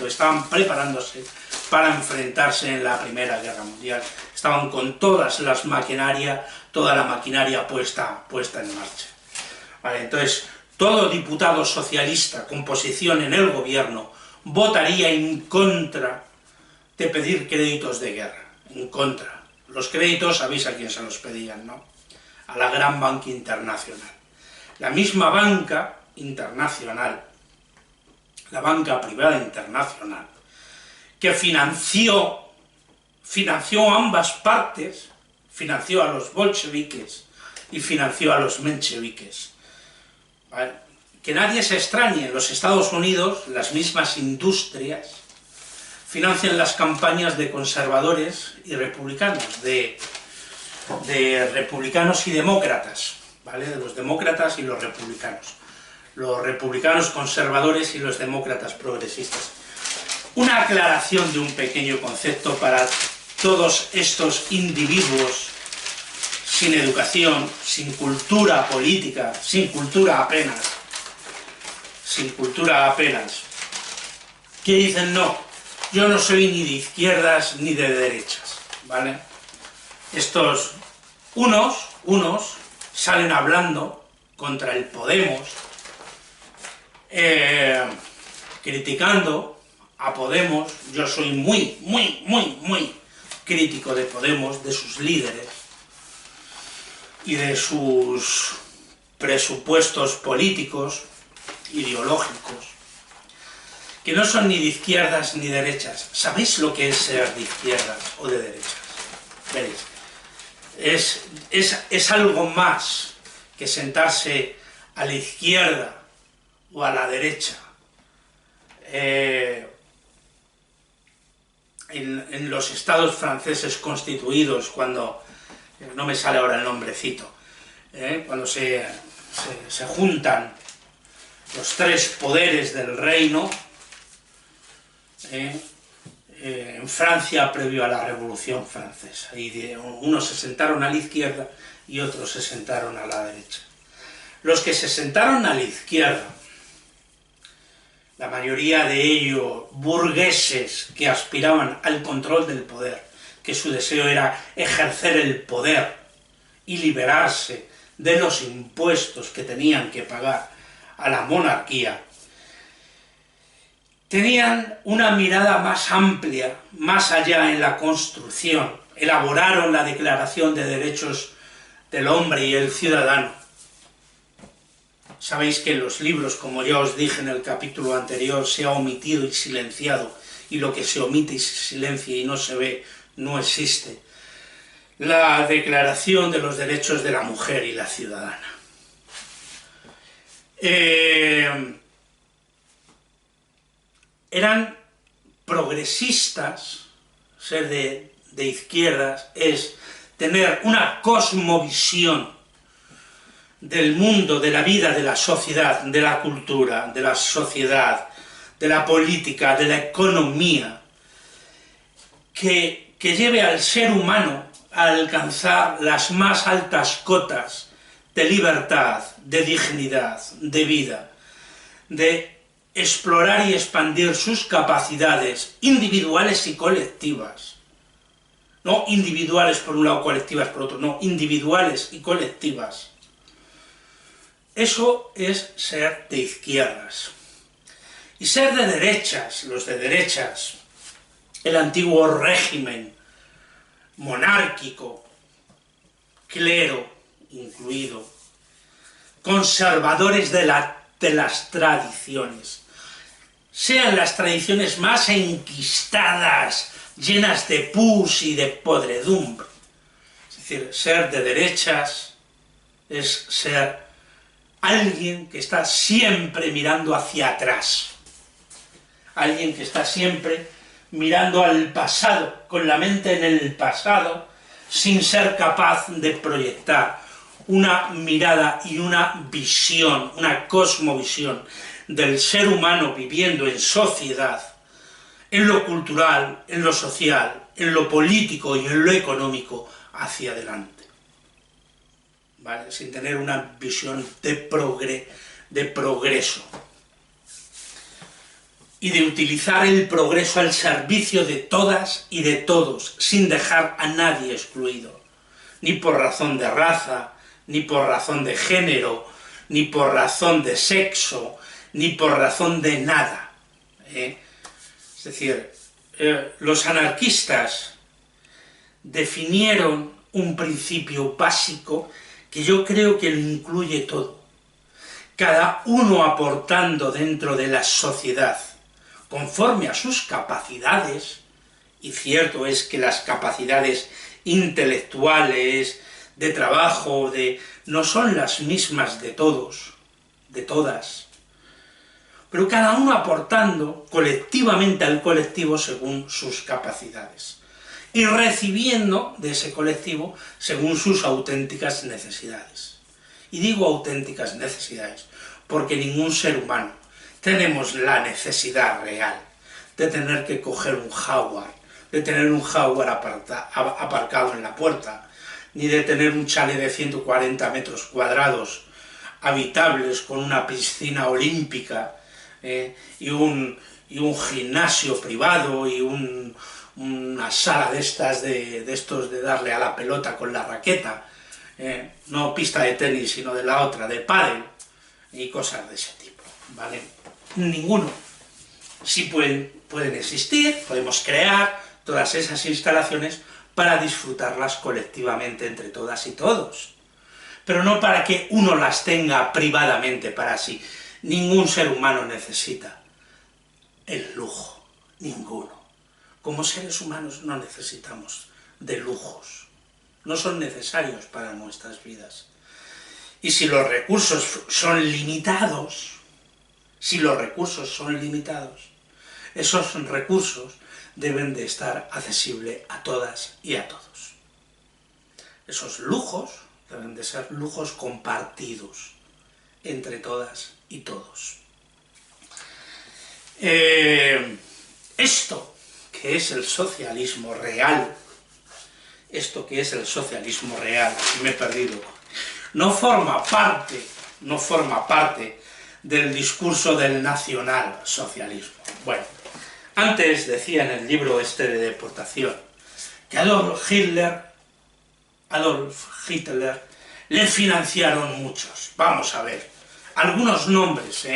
estaban preparándose para enfrentarse en la Primera Guerra Mundial, estaban con toda la maquinaria puesta en marcha. Vale, entonces, todo diputado socialista con posición en el gobierno votaría en contra de pedir créditos de guerra, en contra. Los créditos, sabéis a quién se los pedían, ¿no? A la gran banca internacional. La misma banca internacional, la banca privada internacional, que financió ambas partes, financió a los bolcheviques y financió a los mencheviques. ¿Vale? Que nadie se extrañe, en los Estados Unidos las mismas industrias financian las campañas de conservadores y republicanos, de republicanos y demócratas, ¿vale? De los demócratas y los republicanos conservadores y los demócratas progresistas. Una aclaración de un pequeño concepto para todos estos individuos sin educación, sin cultura política, sin cultura apenas, que dicen no, yo no soy ni de izquierdas ni de derechas, ¿vale? Estos unos salen hablando contra el Podemos, criticando a Podemos. Yo soy muy crítico de Podemos, de sus líderes y de sus presupuestos políticos, ideológicos, que no son ni de izquierdas ni derechas. ¿Sabéis lo que es ser de izquierdas o de derechas? ¿Veis? Es algo más que sentarse a la izquierda o a la derecha. En los estados franceses constituidos, cuando, no me sale ahora el nombrecito, cuando se juntan los tres poderes del reino, en Francia previo a la Revolución Francesa, y unos se sentaron a la izquierda y otros se sentaron a la derecha. Los que se sentaron a la izquierda, la mayoría de ellos burgueses que aspiraban al control del poder, que su deseo era ejercer el poder y liberarse de los impuestos que tenían que pagar a la monarquía, tenían una mirada más amplia, más allá en la construcción, elaboraron la Declaración de Derechos del Hombre y el Ciudadano. Sabéis que en los libros, como ya os dije en el capítulo anterior, se ha omitido y silenciado, y lo que se omite y se silencia y no se ve, no existe. La Declaración de los Derechos de la Mujer y la Ciudadana. Eran progresistas. Ser de izquierdas es tener una cosmovisión del mundo, de la vida, de la sociedad, de la cultura, de la sociedad, de la política, de la economía, que lleve al ser humano a alcanzar las más altas cotas de libertad, de dignidad, de vida, de explorar y expandir sus capacidades individuales y colectivas. No individuales por un lado, colectivas por otro, no, individuales y colectivas. Eso es ser de izquierdas. Y ser de derechas, los de derechas, el antiguo régimen monárquico, clero incluido, conservadores de las tradiciones, sean las tradiciones más enquistadas, llenas de pus y de podredumbre. Es decir, ser de derechas es ser alguien que está siempre mirando hacia atrás, alguien que está siempre mirando al pasado, con la mente en el pasado, sin ser capaz de proyectar una mirada y una visión, una cosmovisión del ser humano viviendo en sociedad, en lo cultural, en lo social, en lo político y en lo económico, hacia adelante. ¿Vale? Sin tener una visión de progreso. Y de utilizar el progreso al servicio de todas y de todos, sin dejar a nadie excluido, ni por razón de raza, ni por razón de género, ni por razón de sexo, ni por razón de nada. Es decir, los anarquistas definieron un principio básico que yo creo que lo incluye todo. Cada uno aportando dentro de la sociedad, conforme a sus capacidades, y cierto es que las capacidades intelectuales, de trabajo, no son las mismas de todos, de todas, pero cada uno aportando colectivamente al colectivo según sus capacidades, y recibiendo de ese colectivo según sus auténticas necesidades. Y digo auténticas necesidades, porque ningún ser humano tenemos la necesidad real de tener que coger un Jaguar, de tener un Jaguar aparcado en la puerta, ni de tener un chalet de 140 metros cuadrados habitables con una piscina olímpica y un gimnasio privado y una sala de estos de darle a la pelota con la raqueta, no pista de tenis sino de la otra, de pádel y cosas de ese tipo, ¿vale? Ninguno. Sí pueden existir, podemos crear todas esas instalaciones para disfrutarlas colectivamente entre todas y todos, pero no para que uno las tenga privadamente para sí. Ningún ser humano necesita el lujo, ninguno. Como seres humanos no necesitamos de lujos, no son necesarios para nuestras vidas. Y si los recursos son limitados, esos recursos deben de estar accesibles a todas y a todos. Esos lujos deben de ser lujos compartidos entre todas y todos. Esto que es el socialismo real, me he perdido, no forma parte del discurso del nacionalsocialismo. Bueno, antes decía en el libro de deportación que Adolf Hitler le financiaron muchos. Vamos a ver, algunos nombres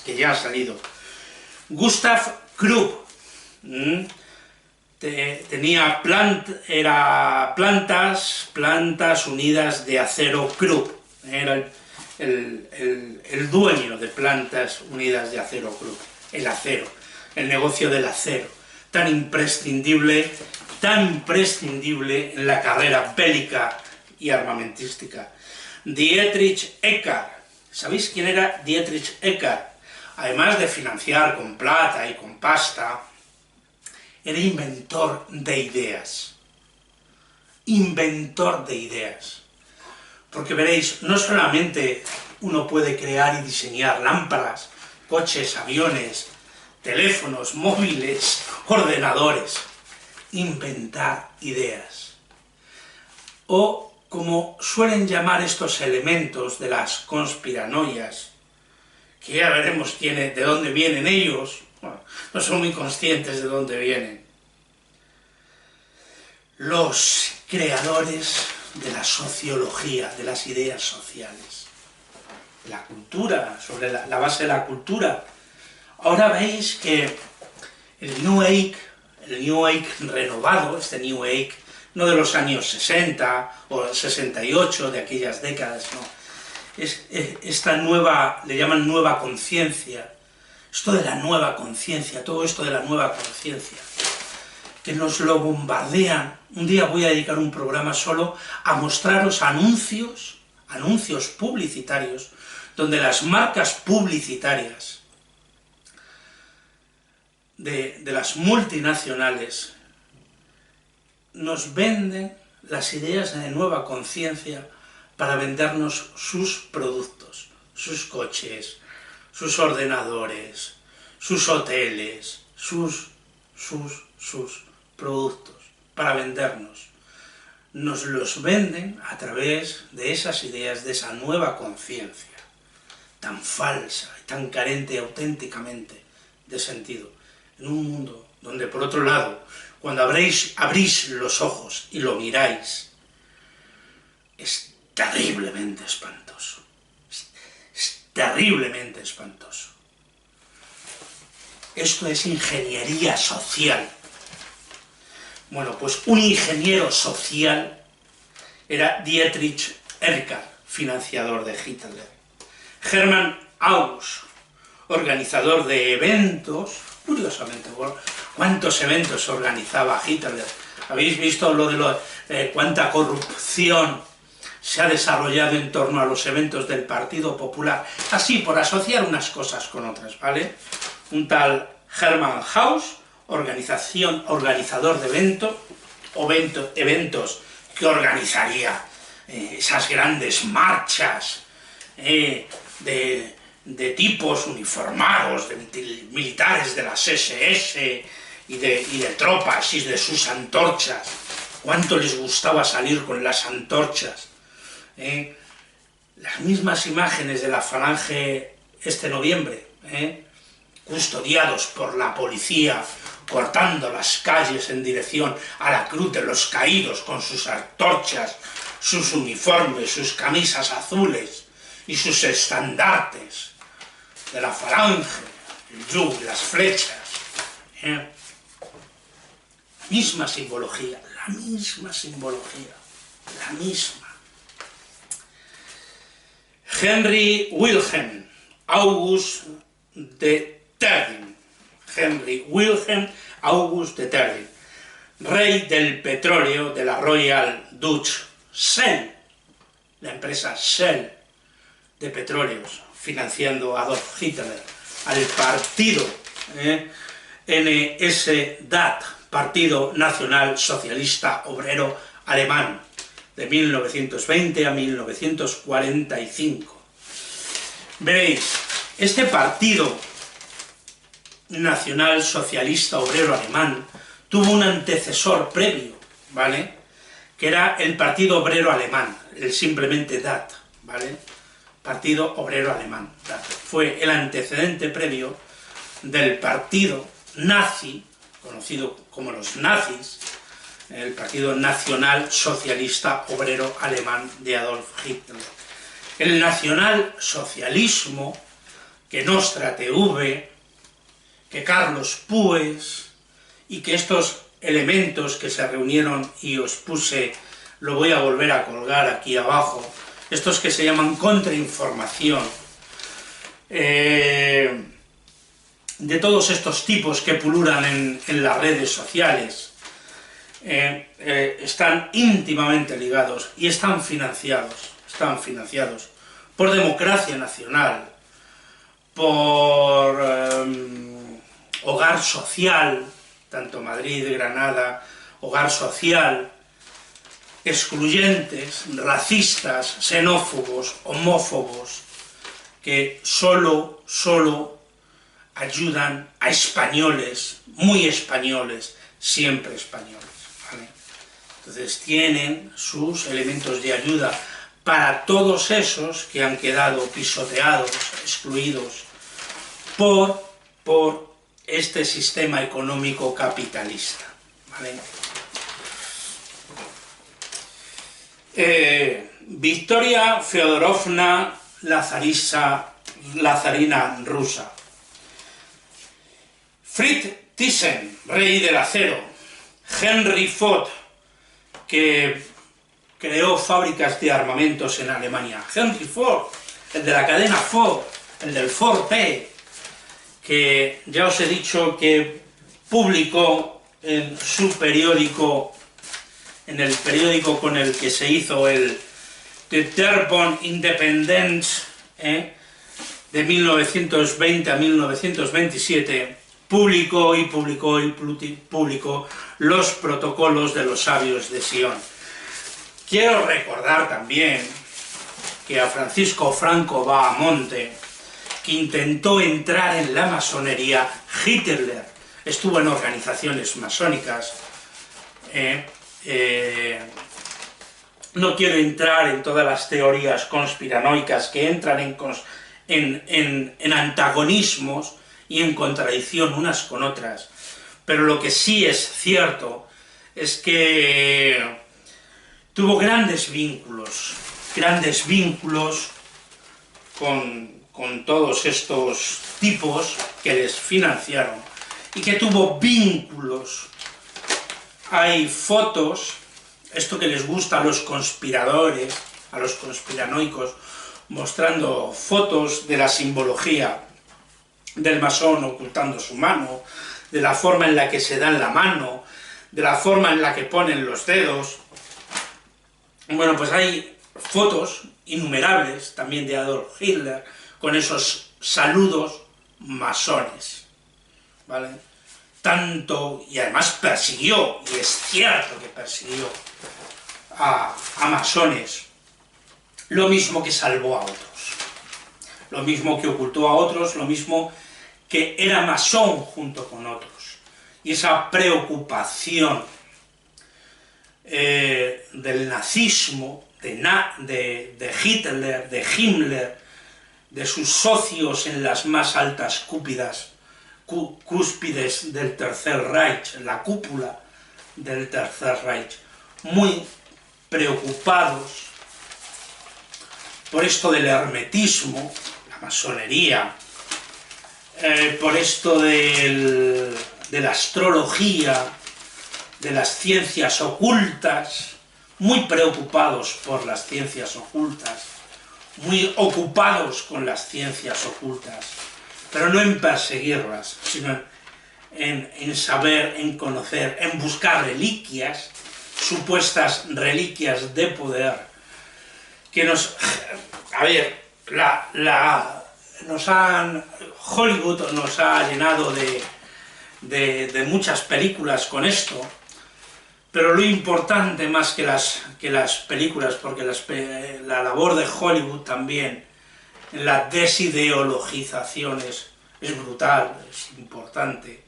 que ya han salido. Gustav Krupp, era Plantas Unidas de Acero Krupp, era el dueño de Plantas Unidas de Acero Krupp, el acero, el negocio del acero, tan imprescindible en la carrera bélica y armamentística. Dietrich Eckart, ¿sabéis quién era Dietrich Eckart? Además de financiar con plata y con pasta, era inventor de ideas. Porque veréis, no solamente uno puede crear y diseñar lámparas, coches, aviones, teléfonos móviles, ordenadores. Inventar ideas. O, como suelen llamar estos elementos de las conspiranoias, que ya veremos de dónde vienen ellos, bueno, no son muy conscientes de dónde vienen. Los creadores de la sociología, de las ideas sociales, la cultura, sobre la base de la cultura. Ahora veis que el New Age renovado, este New Age, no de los años 60 o 68, de aquellas décadas, no, esta nueva, le llaman nueva conciencia, esto de la nueva conciencia, todo esto de la nueva conciencia, que nos lo bombardean. Un día voy a dedicar un programa solo a mostraros anuncios publicitarios, donde las marcas publicitarias de las multinacionales nos venden las ideas de nueva conciencia para vendernos sus productos, sus coches, sus ordenadores, sus hoteles, sus productos, para vendernos. Nos los venden a través de esas ideas, de esa nueva conciencia, tan falsa y tan carente auténticamente de sentido, en un mundo donde, por otro lado, cuando abrís los ojos y lo miráis, es terriblemente espantoso. Es terriblemente espantoso. Esto es ingeniería social. Bueno, pues un ingeniero social era Dietrich Eckart, financiador de Hitler. Hermann August, organizador de eventos, curiosamente, ¿cuántos eventos organizaba Hitler? ¿Habéis visto lo de cuánta corrupción se ha desarrollado en torno a los eventos del Partido Popular? Así, por asociar unas cosas con otras, ¿vale? Un tal Hermann August, organizador de eventos que organizaría esas grandes marchas de tipos uniformados, de militares de las SS y de tropas y de sus antorchas. ¿Cuánto les gustaba salir con las antorchas? Las mismas imágenes de la Falange este noviembre, custodiados por la policía, cortando las calles en dirección a la Cruz de los Caídos con sus antorchas, sus uniformes, sus camisas azules y sus estandartes de la Falange, el yug, las flechas. La misma simbología, la misma. Henry Wilhelm August de Terding. Henry Wilhelm August de Terding, rey del petróleo de la Royal Dutch Shell, la empresa Shell de petróleos, financiando a Adolf Hitler, al partido NSDAP, Partido Nacional Socialista Obrero Alemán, de 1920 a 1945. Veréis, este Partido Nacional Socialista Obrero Alemán tuvo un antecesor previo, ¿vale?, que era el Partido Obrero Alemán, el simplemente DAT, ¿vale?, Partido Obrero Alemán, DAT. Fue el antecedente previo del partido nazi, conocido como los nazis, el Partido Nacional Socialista Obrero Alemán de Adolf Hitler. El nacionalsocialismo, que Nostra TV, que Carlos Pues, y que estos elementos que se reunieron y os puse, lo voy a volver a colgar aquí abajo, estos que se llaman contrainformación, de todos estos tipos que pululan en las redes sociales, están íntimamente ligados y están financiados por Democracia Nacional, por Hogar Social, tanto Madrid, Granada, Hogar Social, excluyentes, racistas, xenófobos, homófobos, que solo ayudan a españoles, muy españoles, siempre españoles, ¿vale? Entonces tienen sus elementos de ayuda para todos esos que han quedado pisoteados, excluidos por este sistema económico capitalista, ¿vale? Victoria Feodorovna Lazarina rusa. Fritz Thyssen, rey del acero. Henry Ford, que creó fábricas de armamentos en Alemania. Henry Ford, el de la cadena Ford, el del Ford P, que ya os he dicho que publicó en su periódico, en el periódico con el que se hizo el Der Bund Independence, de 1920 a 1927, publicó los protocolos de los sabios de Sion. Quiero recordar también que a Francisco Franco Bahamonte, que intentó entrar en la masonería, Hitler estuvo en organizaciones masónicas. No quiero entrar en todas las teorías conspiranoicas que entran en antagonismos y en contradicción unas con otras, pero lo que sí es cierto es que tuvo grandes vínculos con todos estos tipos que les financiaron, y que tuvo vínculos. Hay fotos, esto que les gusta a los conspiradores, a los conspiranoicos, mostrando fotos de la simbología del masón ocultando su mano, de la forma en la que se dan la mano, de la forma en la que ponen los dedos. Bueno, pues hay fotos innumerables también de Adolf Hitler con esos saludos masones, ¿vale? Tanto, y además persiguió, y es cierto que persiguió a masones, lo mismo que salvó a otros, lo mismo que ocultó a otros, lo mismo que era masón junto con otros. Y esa preocupación del nazismo, de Hitler, de Himmler, de sus socios en las más altas cúspides del Tercer Reich, la cúpula del Tercer Reich, muy preocupados por esto del hermetismo, la masonería, por esto de la astrología, de las ciencias ocultas, muy preocupados por las ciencias ocultas, muy ocupados con las ciencias ocultas, pero no en perseguirlas, sino en saber, en conocer, en buscar reliquias, supuestas reliquias de poder, que Hollywood nos ha llenado de muchas películas con esto, pero lo importante más que las películas, porque la labor de Hollywood también en la desideologización es brutal, es importante,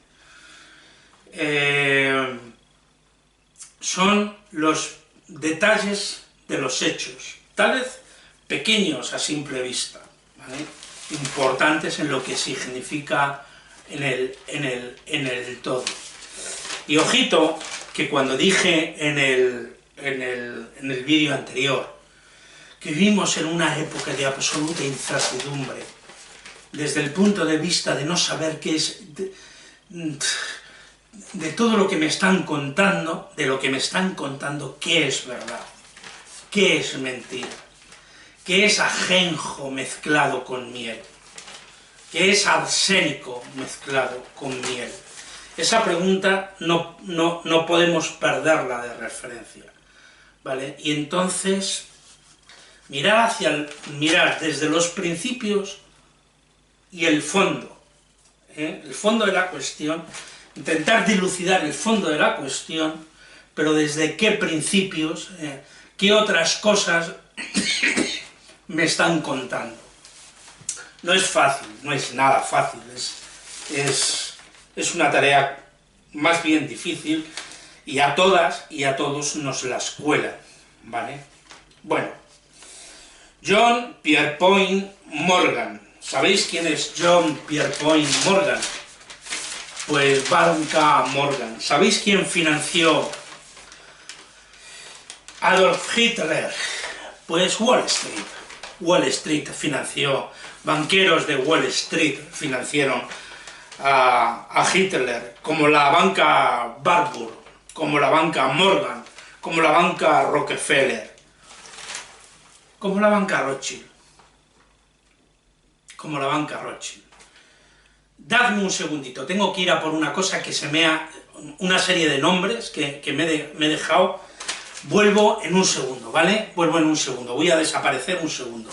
son los detalles de los hechos, tal vez pequeños a simple vista, ¿vale? Importantes en lo que significa en el todo. Y ojito, que cuando dije en el vídeo anterior que vivimos en una época de absoluta incertidumbre, desde el punto de vista de no saber qué es, de todo lo que me están contando, qué es verdad, qué es mentira, qué es ajenjo mezclado con miel, qué es arsénico mezclado con miel. Esa pregunta no podemos perderla de referencia, ¿vale? Y entonces mirar desde los principios y el fondo de la cuestión, intentar dilucidar el fondo de la cuestión, pero desde qué principios, qué otras cosas me están contando. No es fácil, no es nada fácil, es una tarea más bien difícil, y a todas y a todos nos la escuela, ¿vale? Bueno, John Pierpont Morgan. ¿Sabéis quién es John Pierpont Morgan? Pues Banca Morgan. ¿Sabéis quién financió Adolf Hitler? Pues Wall Street. Wall Street financió, banqueros de Wall Street financiaron a Hitler, como la banca Warburg, como la banca Morgan, como la banca Rockefeller, como la banca Rothschild, como la banca Rothschild. Dadme un segundito, tengo que ir a por una cosa que se me ha... una serie de nombres que me he dejado. Vuelvo en un segundo, ¿vale? Vuelvo en un segundo, voy a desaparecer un segundo.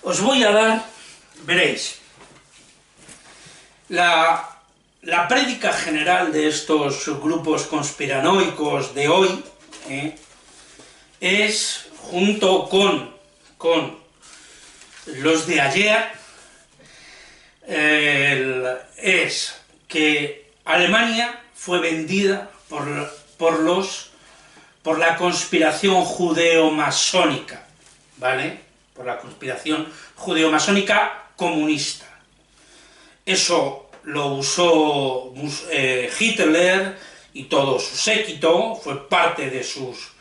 Os voy a dar, veréis, la prédica general de estos grupos conspiranoicos de hoy es, junto con los de ayer, es que Alemania fue vendida por la conspiración judeo-masónica, ¿vale? Por la conspiración judeo-masónica comunista. Eso lo usó Hitler y todo su séquito, fue parte de sus...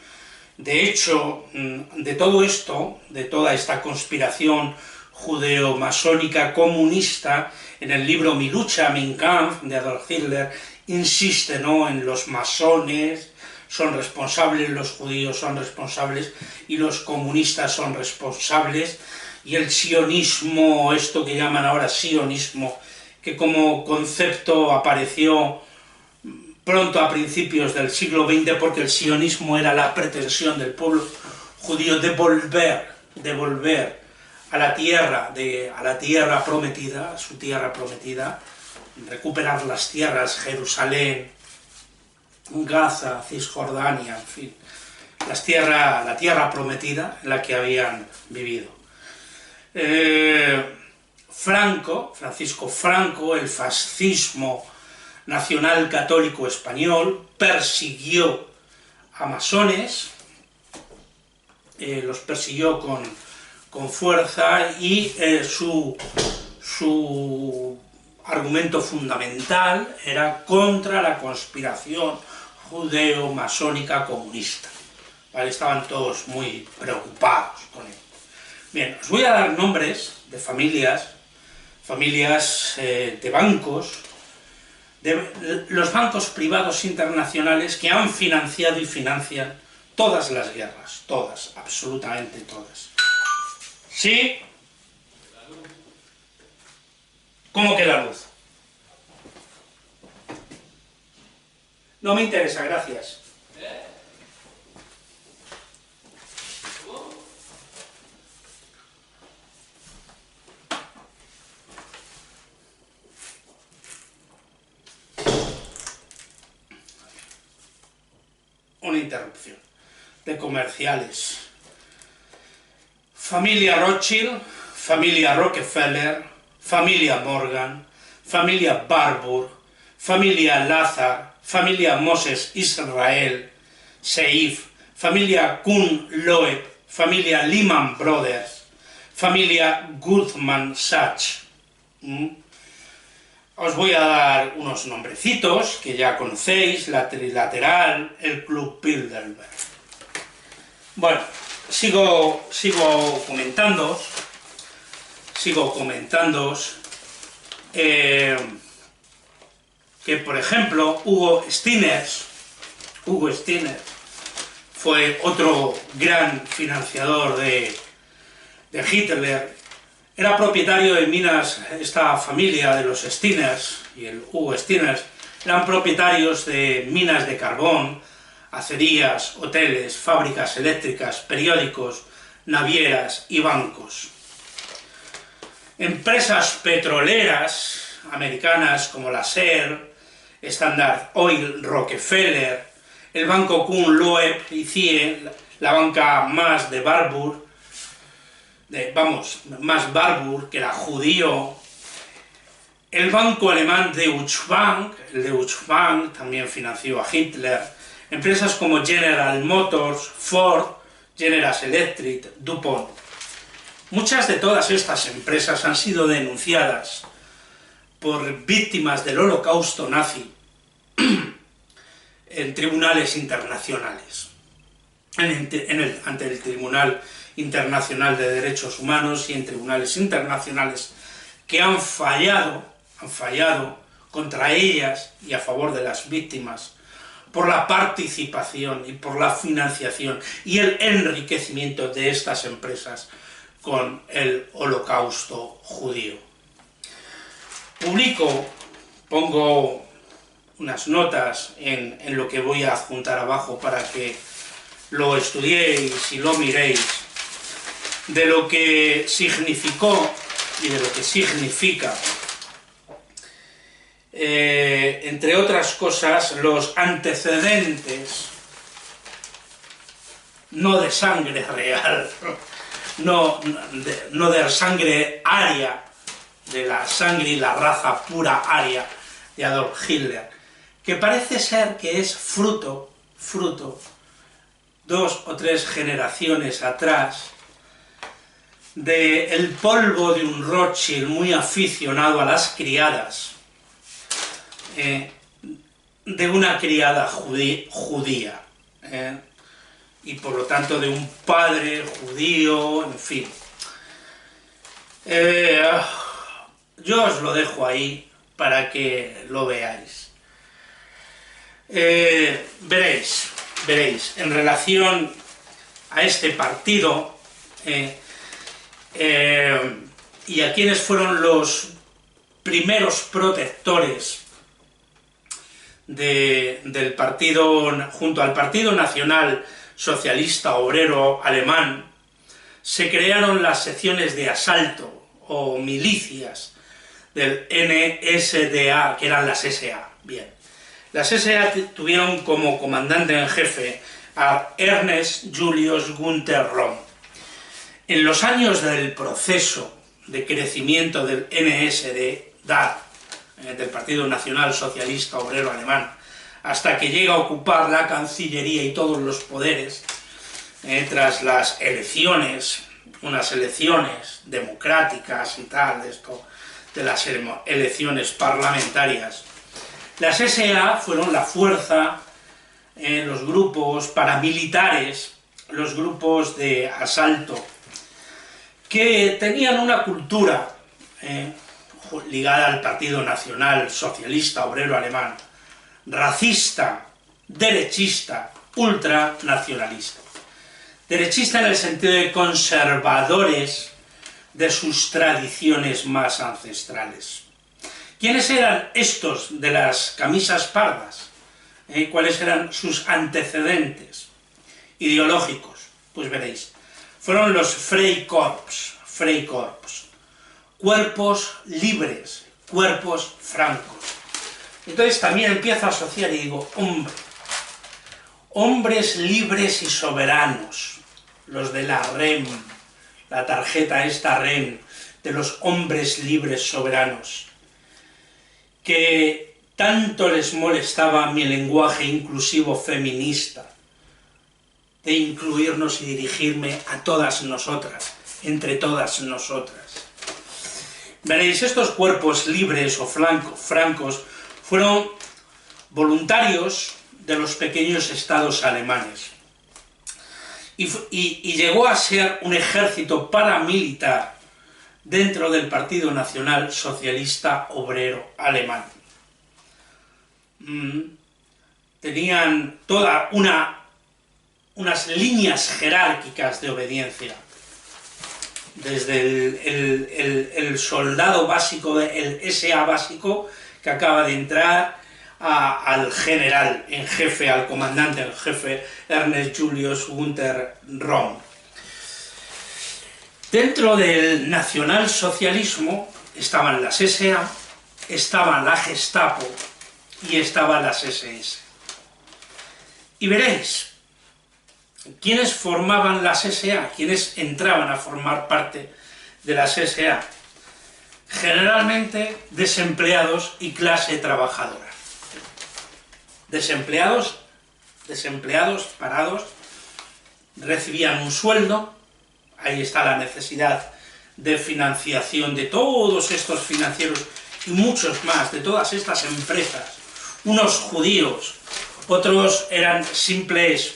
De hecho, de todo esto, de toda esta conspiración judeo-masónica comunista, en el libro Mi lucha, Mein Kampf, de Adolf Hitler, insiste, ¿no?, en los masones, son responsables, los judíos son responsables y los comunistas son responsables, y el sionismo, esto que llaman ahora sionismo, que como concepto apareció pronto a principios del siglo XX, porque el sionismo era la pretensión del pueblo judío de volver a la tierra prometida, a su tierra prometida, recuperar las tierras, Jerusalén, Gaza, Cisjordania, en fin, la tierra prometida en la que habían vivido. Francisco Franco, el fascismo nacional católico español, persiguió a masones, los persiguió con fuerza, y su argumento fundamental era contra la conspiración judeo-masónica comunista. ¿Vale? Estaban todos muy preocupados con él. Bien, os voy a dar nombres de familias de bancos, de los bancos privados internacionales que han financiado y financian todas las guerras, todas, absolutamente todas. ¿Sí? ¿Cómo que la luz? No me interesa, gracias. Una interrupción de comerciales. Familia Rothschild, familia Rockefeller, familia Morgan, familia Warburg, familia Lazar, familia Moses Israel, Seif, familia Kuhn-Loeb, familia Lehman Brothers, familia Goldman Sachs. Os voy a dar unos nombrecitos que ya conocéis: la Trilateral, el Club Bilderberg. Bueno, sigo comentando que, por ejemplo, Hugo Stinner fue otro gran financiador de Hitler. Era propietario de minas. Esta familia de los Stinners y el Hugo Stinner eran propietarios de minas de carbón, acerías, hoteles, fábricas eléctricas, periódicos, navieras y bancos. Empresas petroleras americanas como la Shell, Standard Oil, Rockefeller, el banco Kuhn, Loeb y CIE, la banca más de Warburg, más Warburg, que era judío, el banco alemán Deutsche Bank, el Deutsche Bank también financió a Hitler, empresas como General Motors, Ford, General Electric, DuPont. Muchas de todas estas empresas han sido denunciadas por víctimas del Holocausto nazi en tribunales internacionales, ante el Tribunal Internacional de Derechos Humanos y en tribunales internacionales que han fallado contra ellas y a favor de las víctimas por la participación y por la financiación y el enriquecimiento de estas empresas con el Holocausto judío. Pongo unas notas en lo que voy a adjuntar abajo para que lo estudiéis y lo miréis, de lo que significó y de lo que significa, entre otras cosas, los antecedentes, no de sangre real, no de sangre aria, de la sangre y la raza pura aria de Adolf Hitler, que parece ser que es fruto 2 o 3 generaciones atrás, del polvo de un Rothschild muy aficionado a las criadas, de una criada judía, y por lo tanto de un padre judío, en fin. Yo os lo dejo ahí para que lo veáis. Veréis, en relación a este partido y a quienes fueron los primeros protectores del partido, junto al Partido Nacional Socialista Obrero Alemán, se crearon las secciones de asalto o milicias del NSDA, que eran las SA. Bien, las SA tuvieron como comandante en jefe a Ernst Julius Gunther Röhm. En los años del proceso de crecimiento del NSDA, del Partido Nacional Socialista Obrero Alemán, hasta que llega a ocupar la Cancillería y todos los poderes, tras las elecciones, unas elecciones democráticas y tal, de las elecciones parlamentarias, las SA fueron la fuerza, los grupos paramilitares, los grupos de asalto, que tenían una cultura ligada al Partido Nacional Socialista Obrero Alemán, racista, derechista, ultranacionalista. Derechista en el sentido de conservadores de sus tradiciones más ancestrales. ¿Quiénes eran estos de las camisas pardas? ¿Cuáles eran sus antecedentes ideológicos? Pues veréis, fueron los Freikorps, cuerpos libres, cuerpos francos. Entonces también empiezo a asociar y digo, hombres libres y soberanos, los de la REM, la tarjeta esta REM, de los hombres libres soberanos, que tanto les molestaba mi lenguaje inclusivo feminista, de incluirnos y dirigirme a todas nosotras, entre todas nosotras. Veréis, estos cuerpos libres o francos fueron voluntarios de los pequeños estados alemanes y llegó a ser un ejército paramilitar dentro del Partido Nacional Socialista Obrero Alemán. Tenían toda unas líneas jerárquicas de obediencia, desde el soldado básico, el SA básico que acaba de entrar, al general en jefe, al comandante en jefe, Ernst Julius Gunther Röhm. Dentro del nacionalsocialismo estaban las SA, estaban la Gestapo y estaban las SS. Y veréis, ¿quiénes formaban las SA? ¿Quiénes entraban a formar parte de las SA? Generalmente desempleados y clase trabajadora. Desempleados, parados, recibían un sueldo, ahí está la necesidad de financiación de todos estos financieros y muchos más, de todas estas empresas, unos judíos, otros eran simples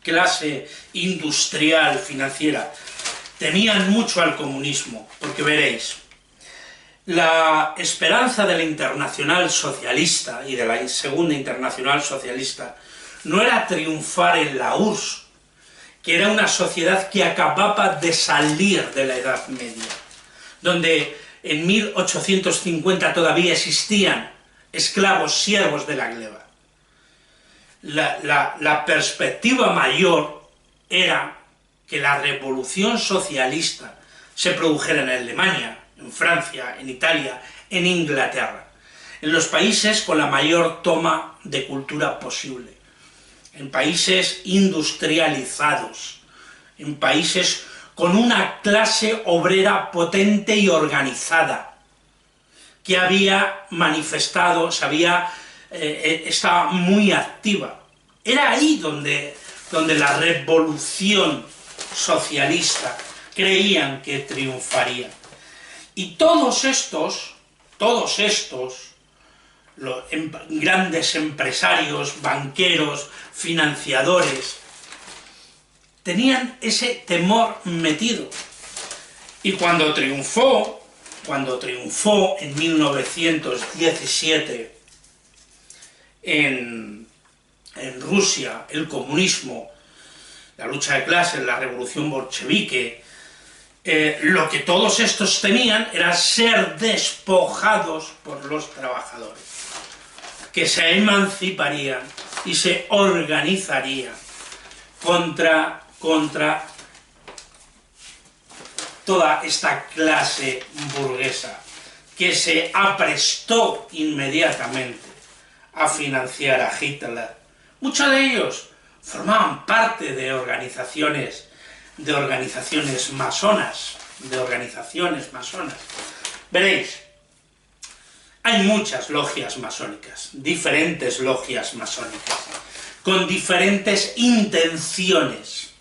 clase industrial, financiera, temían mucho al comunismo, porque veréis, la esperanza de la Internacional Socialista y de la Segunda Internacional Socialista no era triunfar en la URSS, que era una sociedad que acababa de salir de la Edad Media, donde en 1850 todavía existían esclavos, siervos de la gleba. La perspectiva mayor era que la revolución socialista se produjera en Alemania, en Francia, en Italia, en Inglaterra, en los países con la mayor toma de cultura posible, en países industrializados, en países con una clase obrera potente y organizada, que había manifestado, estaba muy activa. Era ahí donde la revolución socialista creían que triunfaría. Y todos estos grandes empresarios, banqueros, financiadores, tenían ese temor metido. Y cuando triunfó en 1917 en Rusia el comunismo, la lucha de clases, la revolución bolchevique, lo que todos estos temían era ser despojados por los trabajadores, que se emanciparían y se organizarían contra toda esta clase burguesa, que se aprestó inmediatamente a financiar a Hitler. Muchos de ellos formaban parte de organizaciones masonas, Veréis, hay muchas logias masónicas, diferentes logias masónicas, con diferentes intenciones.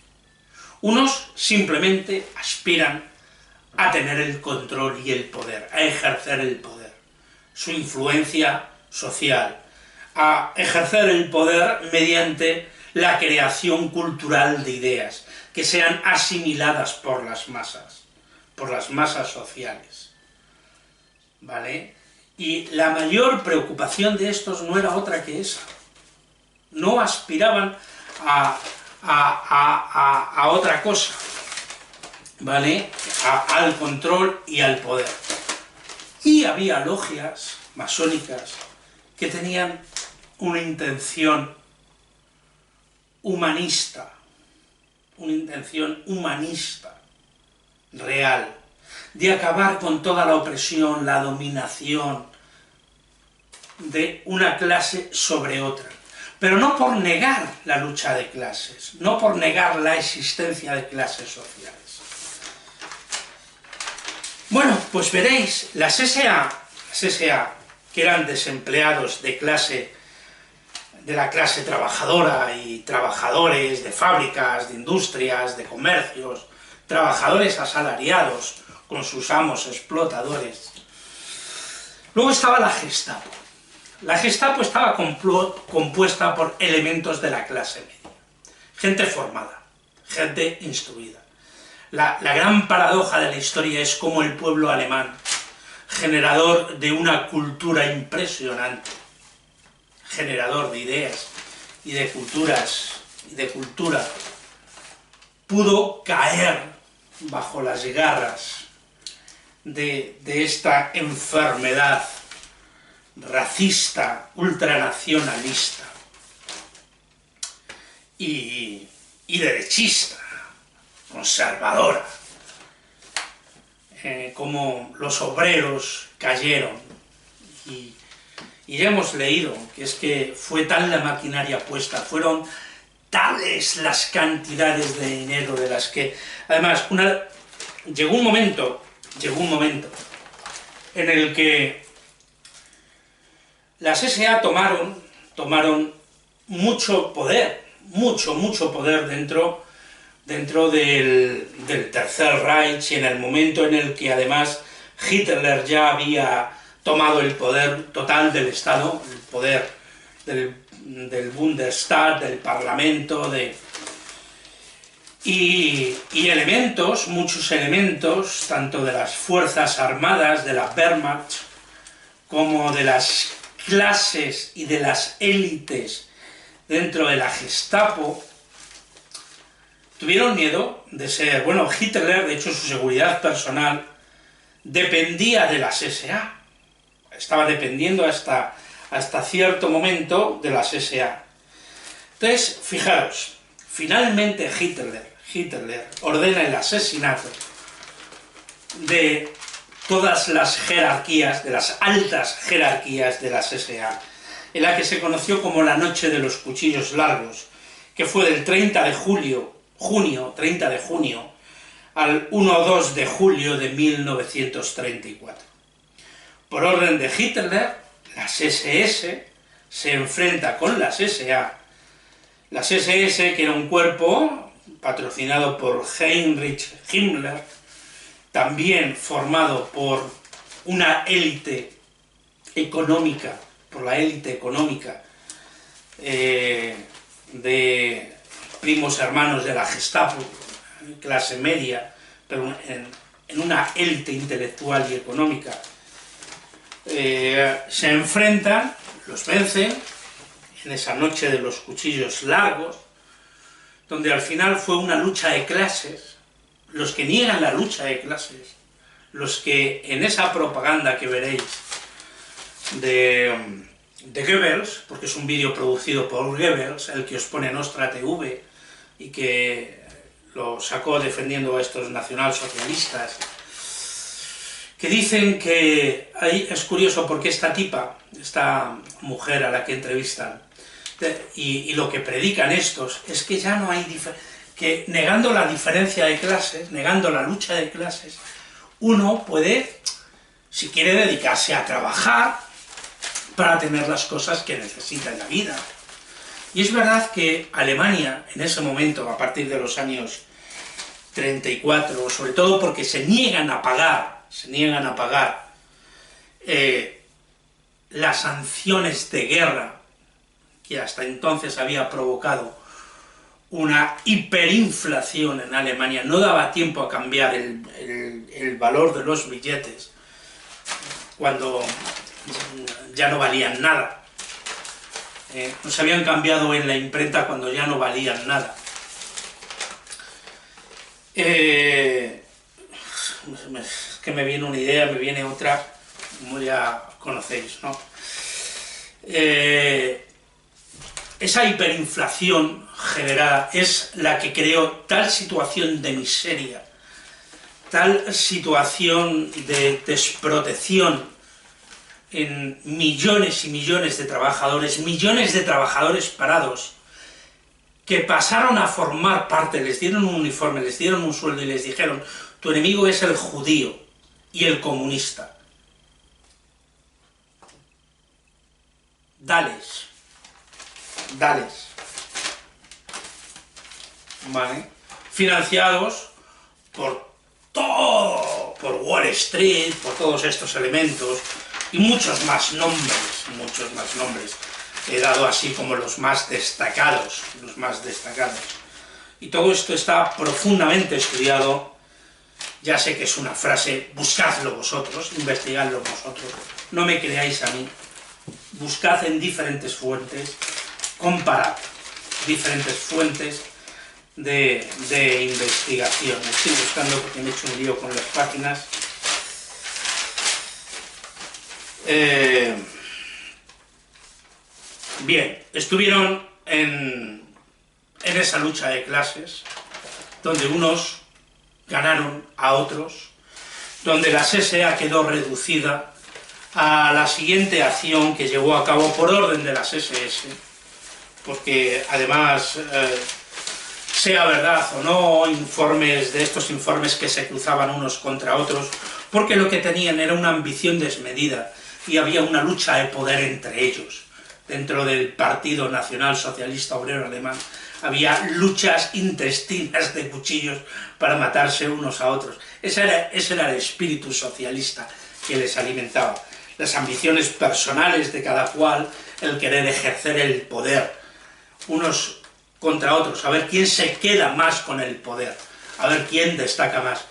Unos simplemente aspiran a tener el control y el poder, a ejercer el poder, su influencia social, a ejercer el poder mediante la creación cultural de ideas, que sean asimiladas por las masas sociales, ¿vale? Y la mayor preocupación de estos no era otra que esa. No aspiraban a otra cosa, ¿vale? Al control y al poder. Y había logias masónicas que tenían una intención humanista, real, de acabar con toda la opresión, la dominación de una clase sobre otra. Pero no por negar la lucha de clases, no por negar la existencia de clases sociales. Bueno, pues veréis, las SA, que eran desempleados de la clase trabajadora y trabajadores de fábricas, de industrias, de comercios, trabajadores asalariados con sus amos explotadores. Luego estaba la Gestapo. La Gestapo estaba compuesta por elementos de la clase media, gente formada, gente instruida. La gran paradoja de la historia es cómo el pueblo alemán, generador de una cultura impresionante, generador de ideas y de cultura, pudo caer bajo las garras de esta enfermedad racista, ultranacionalista y derechista, conservadora, como los obreros cayeron y ya hemos leído que es que fue tal la maquinaria puesta, fueron tales las cantidades de dinero de las que... Además, llegó un momento en el que las SA tomaron mucho poder, mucho poder dentro del Tercer Reich, y en el momento en el que además Hitler ya había tomado el poder total del Estado, el poder del Bundestag, del Parlamento, y muchos elementos, tanto de las Fuerzas Armadas, de la Wehrmacht, como de las clases y de las élites dentro de la Gestapo, tuvieron miedo de ser... Bueno, Hitler, de hecho, su seguridad personal dependía de las SA. Estaba dependiendo hasta cierto momento de las SA. Entonces, fijaros, finalmente Hitler ordena el asesinato de todas las jerarquías, de las altas jerarquías de las SA, en la que se conoció como la Noche de los Cuchillos Largos, que fue del 30 de junio al 1-2 de julio de 1934. Por orden de Hitler, las SS se enfrenta con las SA. Las SS, que era un cuerpo patrocinado por Heinrich Himmler, también formado por una élite económica, de primos hermanos de la Gestapo, clase media, pero en una élite intelectual y económica, se enfrentan, los vencen, en esa Noche de los Cuchillos Largos, donde al final fue una lucha de clases. Los que niegan la lucha de clases, los que en esa propaganda que veréis de Goebbels, porque es un vídeo producido por Goebbels, el que os pone Nostra TV, y que lo sacó defendiendo a estos nacionalsocialistas, que dicen que es curioso porque esta mujer a la que entrevistan, y lo que predican estos, es que ya no hay que negando la diferencia de clases, negando la lucha de clases, uno puede, si quiere, dedicarse a trabajar para tener las cosas que necesita en la vida. Y es verdad que Alemania, en ese momento, a partir de los años 34, sobre todo porque se niegan a pagar las sanciones de guerra que hasta entonces había provocado una hiperinflación en Alemania, no daba tiempo a cambiar el valor de los billetes cuando ya no valían nada. No se habían cambiado en la imprenta cuando ya no valían nada. Es que me viene una idea, me viene otra, como ya conocéis, ¿no? Esa hiperinflación generada es la que creó tal situación de miseria, tal situación de desprotección en millones y millones de trabajadores parados, que pasaron a formar parte, les dieron un uniforme, les dieron un sueldo y les dijeron: tu enemigo es el judío y el comunista. Dales. ¿Vale? Financiados por Wall Street, por todos estos elementos, y muchos más nombres, he dado así como los más destacados, y todo esto está profundamente estudiado. Ya sé que es una frase, buscadlo vosotros, investigadlo vosotros, no me creáis a mí, buscad en diferentes fuentes, comparad diferentes fuentes de investigación. Estoy buscando porque me he hecho un lío con las páginas. Bien, estuvieron en esa lucha de clases, donde unos ganaron a otros, donde la SA quedó reducida a la siguiente acción que llevó a cabo por orden de las SS, porque además, sea verdad o no, estos informes que se cruzaban unos contra otros, porque lo que tenían era una ambición desmedida y había una lucha de poder entre ellos. Dentro del Partido Nacional Socialista Obrero Alemán había luchas intestinas de cuchillos para matarse unos a otros. Ese era el espíritu socialista que les alimentaba. Las ambiciones personales de cada cual, el querer ejercer el poder, unos contra otros, a ver quién se queda más con el poder, a ver quién destaca más.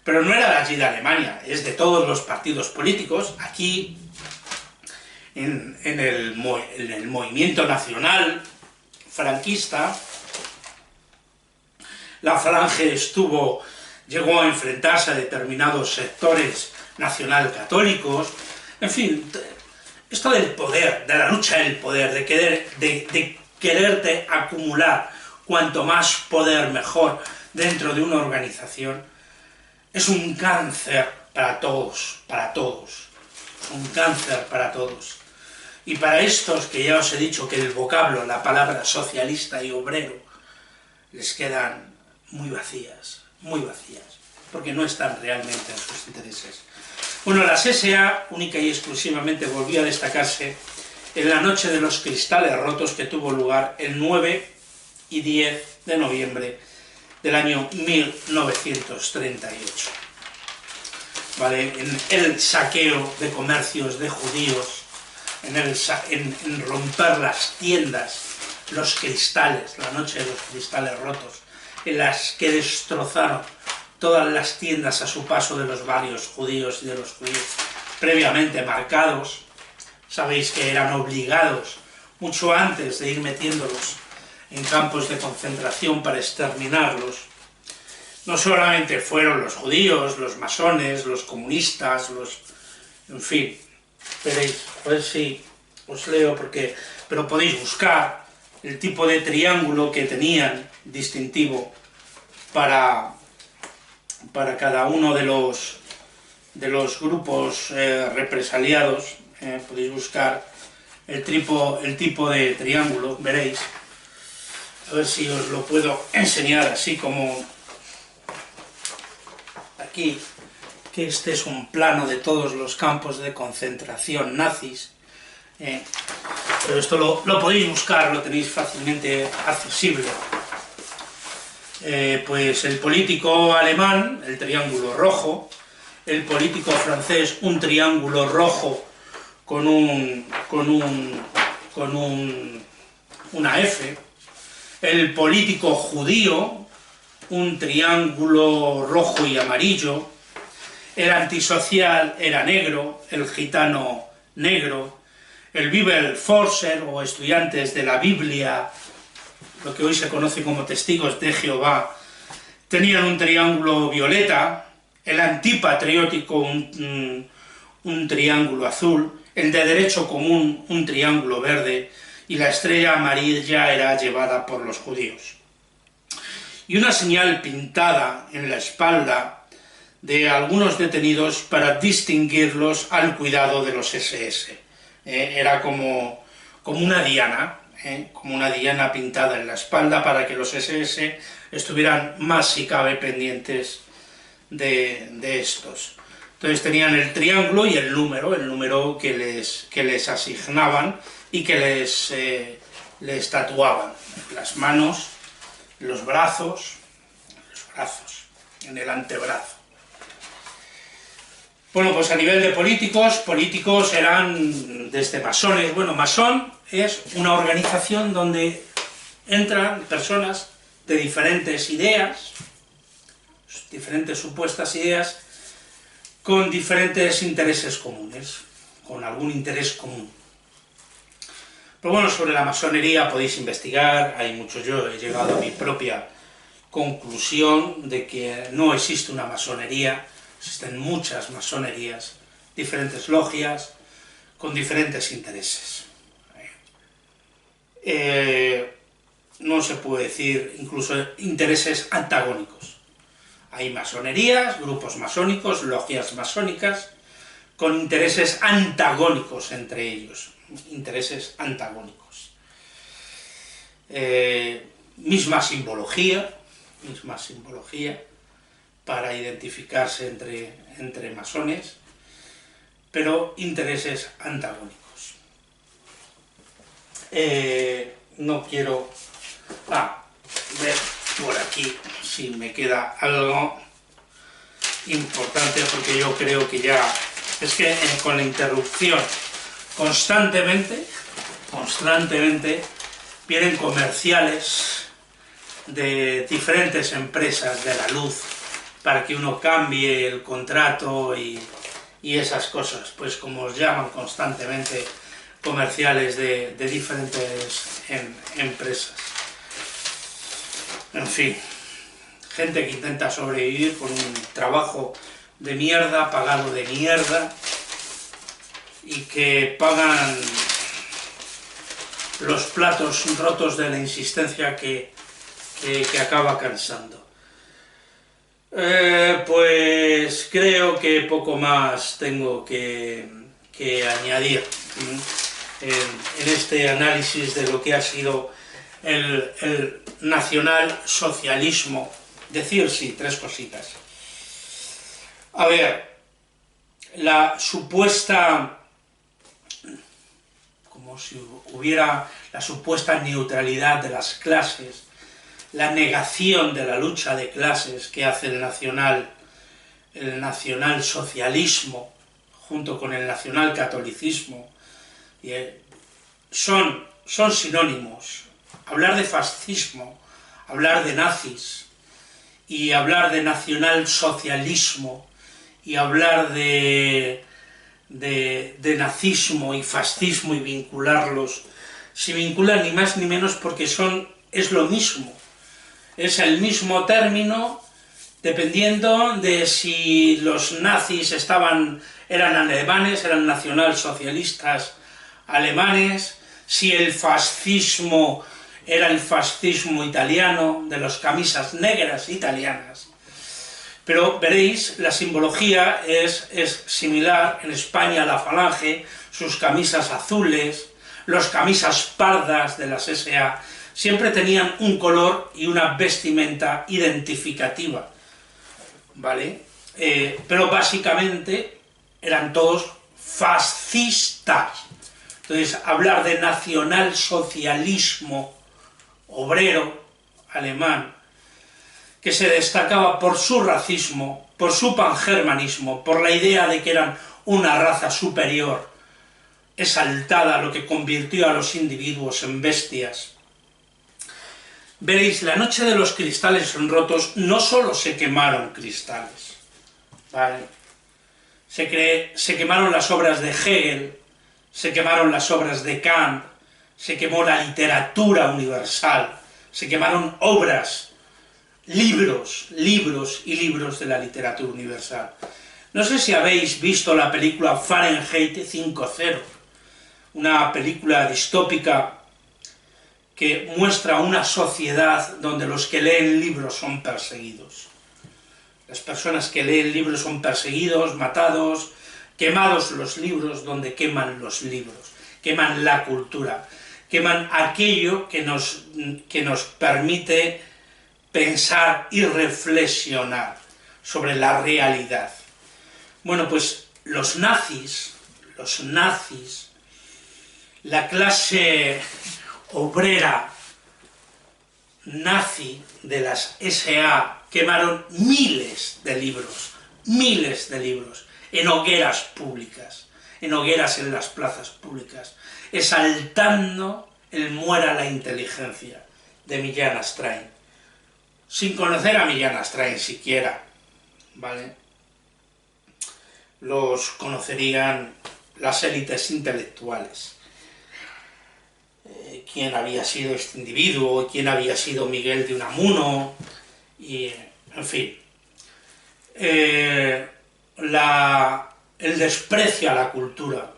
Pero no era de allí de Alemania, es de todos los partidos políticos. Aquí, en el movimiento nacional franquista, la Falange llegó a enfrentarse a determinados sectores nacional-católicos. En fin, esto del poder, de la lucha del poder, de quererte acumular cuanto más poder mejor dentro de una organización, es un cáncer para todos, un cáncer para todos. Y para estos, que ya os he dicho que el vocablo, la palabra socialista y obrero, les quedan muy vacías, porque no están realmente en sus intereses. Bueno, la SA única y exclusivamente volvió a destacarse en la noche de los cristales rotos que tuvo lugar el 9 y 10 de noviembre del año 1938. ¿Vale? En el saqueo de comercios de judíos, en romper las tiendas, los cristales, la noche de los cristales rotos, en las que destrozaron todas las tiendas a su paso de los barrios judíos y de los judíos previamente marcados. Sabéis que eran obligados, mucho antes de ir metiéndolos en campos de concentración para exterminarlos. No solamente fueron los judíos, los masones, los comunistas, en fin, veréis, a ver si os leo, pero podéis buscar el tipo de triángulo que tenían distintivo para cada uno de los grupos represaliados. Podéis buscar el tipo de triángulo, veréis. A ver si os lo puedo enseñar así como aquí, que este es un plano de todos los campos de concentración nazis. Pero esto lo podéis buscar, lo tenéis fácilmente accesible. Pues el político alemán, el triángulo rojo; el político francés, un triángulo rojo con una F; el político judío, un triángulo rojo y amarillo; el antisocial era negro, el gitano negro; el Bibelforser, o estudiantes de la Biblia, lo que hoy se conoce como testigos de Jehová, tenían un triángulo violeta; el antipatriótico un triángulo azul; el de derecho común un triángulo verde, y la estrella amarilla era llevada por los judíos. Y una señal pintada en la espalda de algunos detenidos para distinguirlos al cuidado de los SS. Era como una diana, como una diana pintada en la espalda para que los SS estuvieran más, si cabe, pendientes de estos. Entonces tenían el triángulo y el número que les asignaban y que les tatuaban en las manos, en los brazos, en el antebrazo. Bueno, pues a nivel de políticos eran desde masones. Bueno, masón es una organización donde entran personas de diferentes ideas, diferentes supuestas ideas, con diferentes intereses comunes, con algún interés común. Pero bueno, sobre la masonería podéis investigar, hay muchos. Yo he llegado a mi propia conclusión de que no existe una masonería. Existen muchas masonerías, diferentes logias, con diferentes intereses. No se puede decir, incluso intereses antagónicos. Hay masonerías, grupos masónicos, logias masónicas, con intereses antagónicos entre ellos, intereses antagónicos. Misma simbología para identificarse entre masones, pero intereses antagónicos. No quiero ver por aquí si me queda algo importante, porque yo creo que ya es que con la interrupción constantemente vienen comerciales de diferentes empresas de la luz para que uno cambie el contrato y esas cosas, pues como os llaman constantemente comerciales de diferentes empresas. En fin, gente que intenta sobrevivir con un trabajo de mierda, pagado de mierda, y que pagan los platos rotos de la insistencia que acaba cansando. Pues creo que poco más tengo que añadir en este análisis de lo que ha sido el nacionalsocialismo. Decir sí, tres cositas. A ver, la supuesta, como si hubiera la supuesta neutralidad de las clases, la negación de la lucha de clases que hace el nacionalsocialismo junto con el nacionalcatolicismo, son sinónimos. Hablar de fascismo, hablar de nazis, y hablar de nacionalsocialismo, y hablar de nazismo y fascismo y vincularlos, se vinculan ni más ni menos porque es lo mismo. Es el mismo término, dependiendo de si los nazis eran alemanes, eran nacionalsocialistas alemanes, si el fascismo era el fascismo italiano, de las camisas negras italianas. Pero veréis, la simbología es similar. En España la Falange, sus camisas azules, las camisas pardas de las SA, siempre tenían un color y una vestimenta identificativa, ¿vale? Pero básicamente eran todos fascistas. Entonces, hablar de nacionalsocialismo obrero alemán, que se destacaba por su racismo, por su pangermanismo, por la idea de que eran una raza superior, exaltada, lo que convirtió a los individuos en bestias. Veréis, la noche de los cristales rotos no solo se quemaron cristales, ¿vale? Se quemaron las obras de Hegel, se quemaron las obras de Kant, se quemó la literatura universal, se quemaron obras, libros y libros de la literatura universal. No sé si habéis visto la película Fahrenheit 5.0, una película distópica que muestra una sociedad donde los que leen libros son perseguidos. Las personas que leen libros son perseguidos, matados, quemados los libros, donde queman los libros, queman la cultura, queman aquello que nos permite pensar y reflexionar sobre la realidad. Bueno, pues los nazis, la clase obrera nazi de las SA, quemaron miles de libros, en hogueras públicas, en hogueras en las plazas públicas, exaltando el muera la inteligencia de Millán Astray, sin conocer a Millán Astray siquiera, ¿vale? Los conocerían las élites intelectuales. Quién había sido este individuo, quién había sido Miguel de Unamuno, y en fin. El desprecio a la cultura,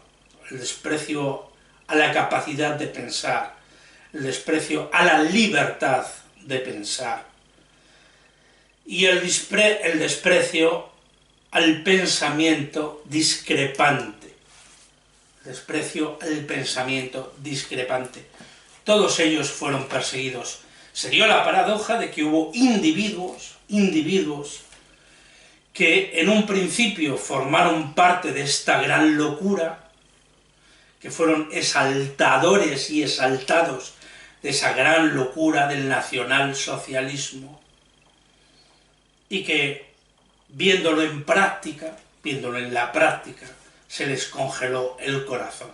el desprecio a la capacidad de pensar, el desprecio a la libertad de pensar, y el desprecio al pensamiento discrepante. Desprecio al pensamiento discrepante. Todos ellos fueron perseguidos. Se dio la paradoja de que hubo individuos que en un principio formaron parte de esta gran locura, que fueron exaltadores y exaltados de esa gran locura del nacionalsocialismo, y que viéndolo en la práctica, se les congeló el corazón.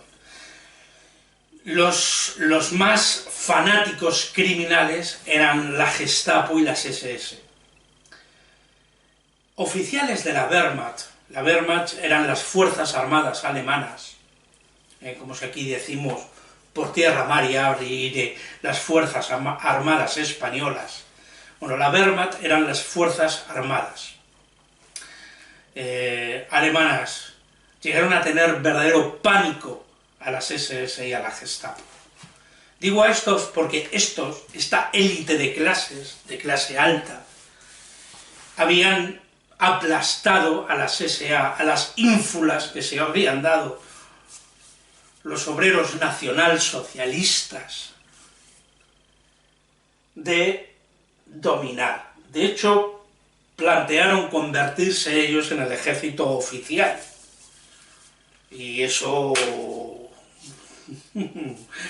Los más fanáticos criminales eran la Gestapo y las SS. Oficiales de la Wehrmacht eran las fuerzas armadas alemanas, como si aquí decimos por tierra, mar y aire, las fuerzas armadas españolas. Bueno, la Wehrmacht eran las fuerzas armadas alemanas. Llegaron a tener verdadero pánico a las SS y a la Gestapo. Digo a estos porque esta élite de clases, de clase alta, habían aplastado a las SA, a las ínfulas que se habían dado los obreros nacionalsocialistas de dominar. De hecho, plantearon convertirse ellos en el ejército oficial. Y eso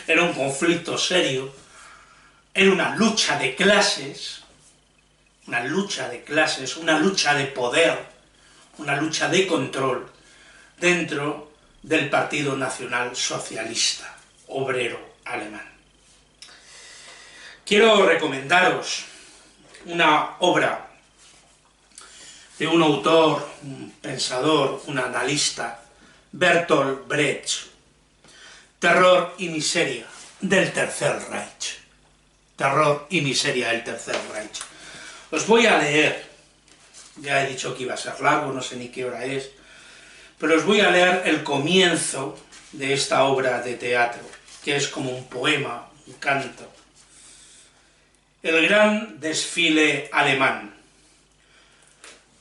era un conflicto serio, era una lucha de clases, una lucha de poder, una lucha de control dentro del Partido Nacional Socialista Obrero Alemán. Quiero recomendaros una obra de un autor, un pensador, un analista, Bertolt Brecht, Terror y miseria del Tercer Reich. Terror y miseria del Tercer Reich. Os voy a leer, ya he dicho que iba a ser largo, no sé ni qué hora es, pero os voy a leer el comienzo de esta obra de teatro, que es como un poema, un canto. El gran desfile alemán.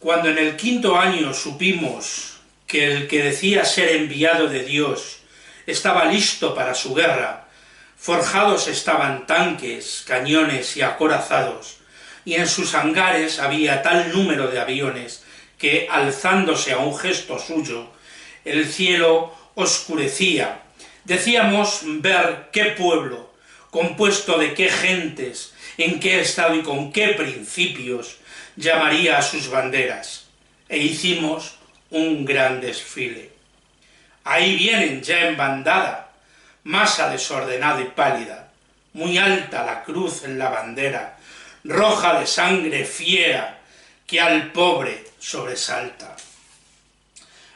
Cuando en el 5º año supimos que el que decía ser enviado de Dios estaba listo para su guerra, forjados estaban tanques, cañones y acorazados, y en sus hangares había tal número de aviones que, alzándose a un gesto suyo, el cielo oscurecía. Decíamos ver qué pueblo, compuesto de qué gentes, en qué estado y con qué principios, llamaría a sus banderas, e hicimos un gran desfile. Ahí vienen ya en bandada, masa desordenada y pálida, muy alta la cruz en la bandera, roja de sangre fiera, que al pobre sobresalta.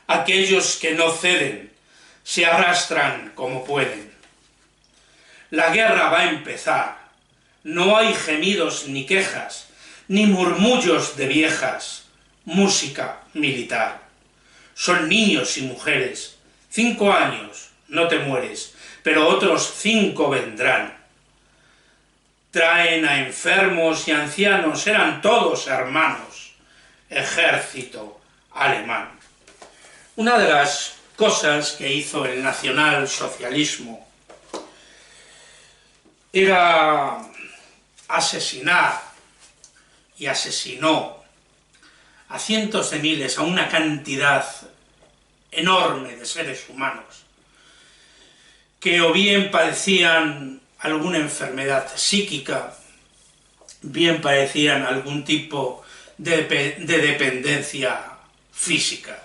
Aquellos que no ceden, se arrastran como pueden. La guerra va a empezar, no hay gemidos ni quejas, ni murmullos de viejas, música militar. Son niños y mujeres, 5 años, no te mueres, pero otros 5 vendrán. Traen a enfermos y ancianos, eran todos hermanos, ejército alemán. Una de las cosas que hizo el nacionalsocialismo era asesinar y asesinó a cientos de miles, a una cantidad enorme de seres humanos que o bien padecían alguna enfermedad psíquica, bien padecían algún tipo de dependencia física.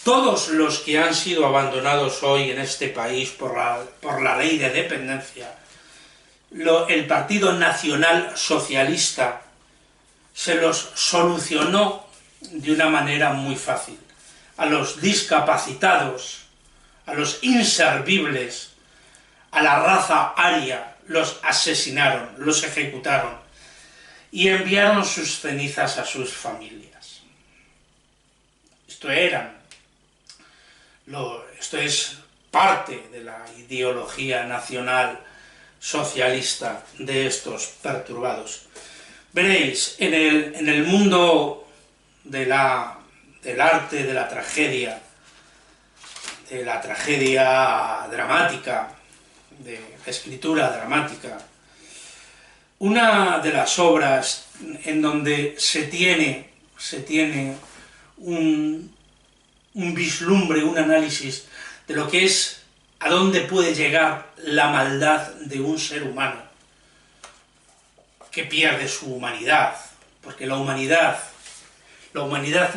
Todos los que han sido abandonados hoy en este país por la ley de dependencia, el Partido Nacional Socialista se los solucionó de una manera muy fácil. A los discapacitados, a los inservibles, a la raza aria, los asesinaron, los ejecutaron y enviaron sus cenizas a sus familias. Esto es parte de la ideología nacional socialista de estos perturbados. Veréis, en el mundo de del arte de la tragedia dramática, de la escritura dramática. Una de las obras en donde se tiene un vislumbre, un análisis de lo que es, a dónde puede llegar la maldad de un ser humano que pierde su humanidad, porque la humanidad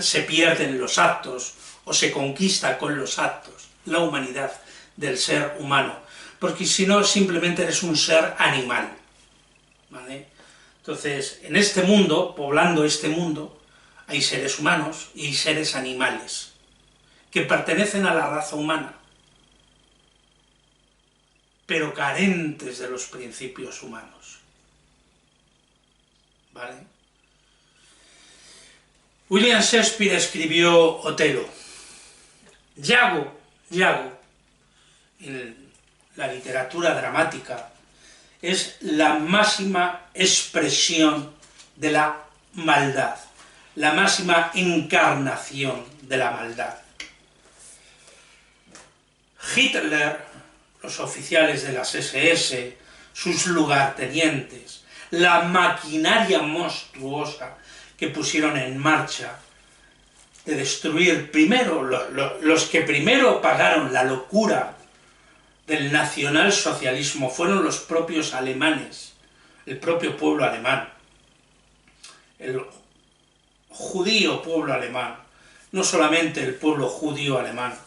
se pierde en los actos o se conquista con los actos, la humanidad del ser humano, porque si no simplemente eres un ser animal, ¿vale? Entonces, en este mundo, poblando este mundo, hay seres humanos y hay seres animales que pertenecen a la raza humana, pero carentes de los principios humanos, ¿vale? William Shakespeare escribió Otelo. Yago, en la literatura dramática, es la máxima expresión de la maldad, la máxima encarnación de la maldad. Hitler, los oficiales de las SS, sus lugartenientes, la maquinaria monstruosa que pusieron en marcha de destruir primero, los que primero pagaron la locura del nacionalsocialismo fueron los propios alemanes, el propio pueblo alemán, el judío pueblo alemán, no solamente el pueblo judío alemán,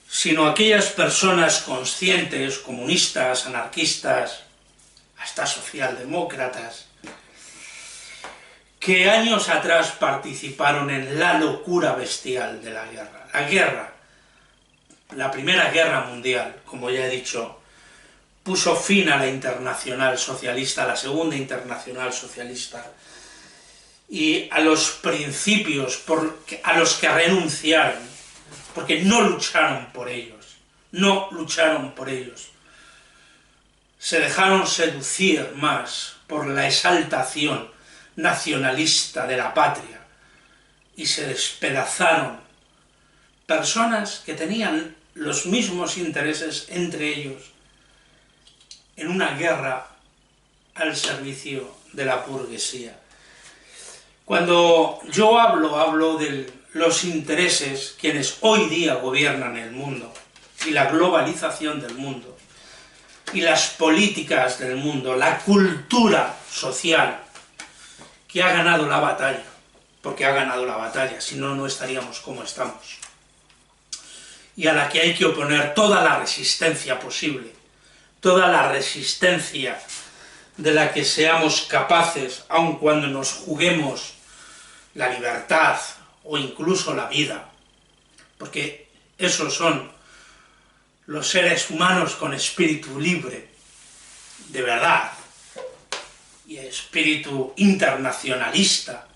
sino aquellas personas conscientes, comunistas, anarquistas, hasta socialdemócratas, que años atrás participaron en la locura bestial de la guerra. La Primera Guerra Mundial, como ya he dicho, puso fin a la Internacional Socialista, a la Segunda Internacional Socialista, y a los principios a los que renunciaron, porque no lucharon por ellos, se dejaron seducir más por la exaltación nacionalista de la patria y se despedazaron personas que tenían los mismos intereses entre ellos en una guerra al servicio de la burguesía. Cuando yo hablo de los intereses quienes hoy día gobiernan el mundo y la globalización del mundo y las políticas del mundo, la cultura social que ha ganado la batalla, porque ha ganado la batalla, si no, no estaríamos como estamos, y a la que hay que oponer toda la resistencia posible, toda la resistencia de la que seamos capaces, aun cuando nos juguemos la libertad o incluso la vida, porque esos son los seres humanos con espíritu libre, de verdad, y espíritu internacionalista,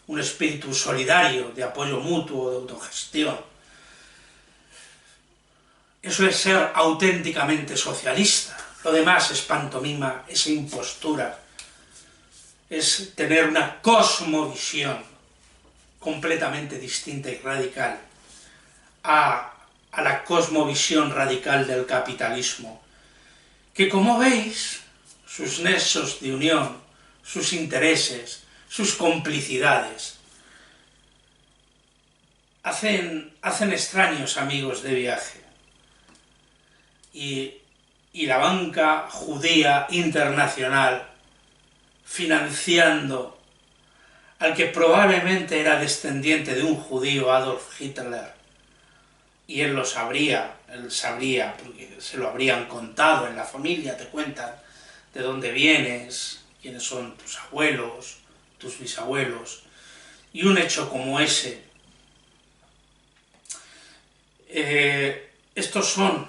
un espíritu solidario, de apoyo mutuo, de autogestión. Eso es ser auténticamente socialista. Lo demás es pantomima, es impostura, es tener una cosmovisión completamente distinta y radical a la cosmovisión radical del capitalismo, que, como veis, sus nexos de unión, sus intereses, sus complicidades, hacen extraños amigos de viaje. Y la banca judía internacional financiando al que probablemente era descendiente de un judío, Adolf Hitler, y él sabría, porque se lo habrían contado en la familia, te cuentan de dónde vienes, quiénes son tus abuelos, tus bisabuelos, y un hecho como ese. Estos son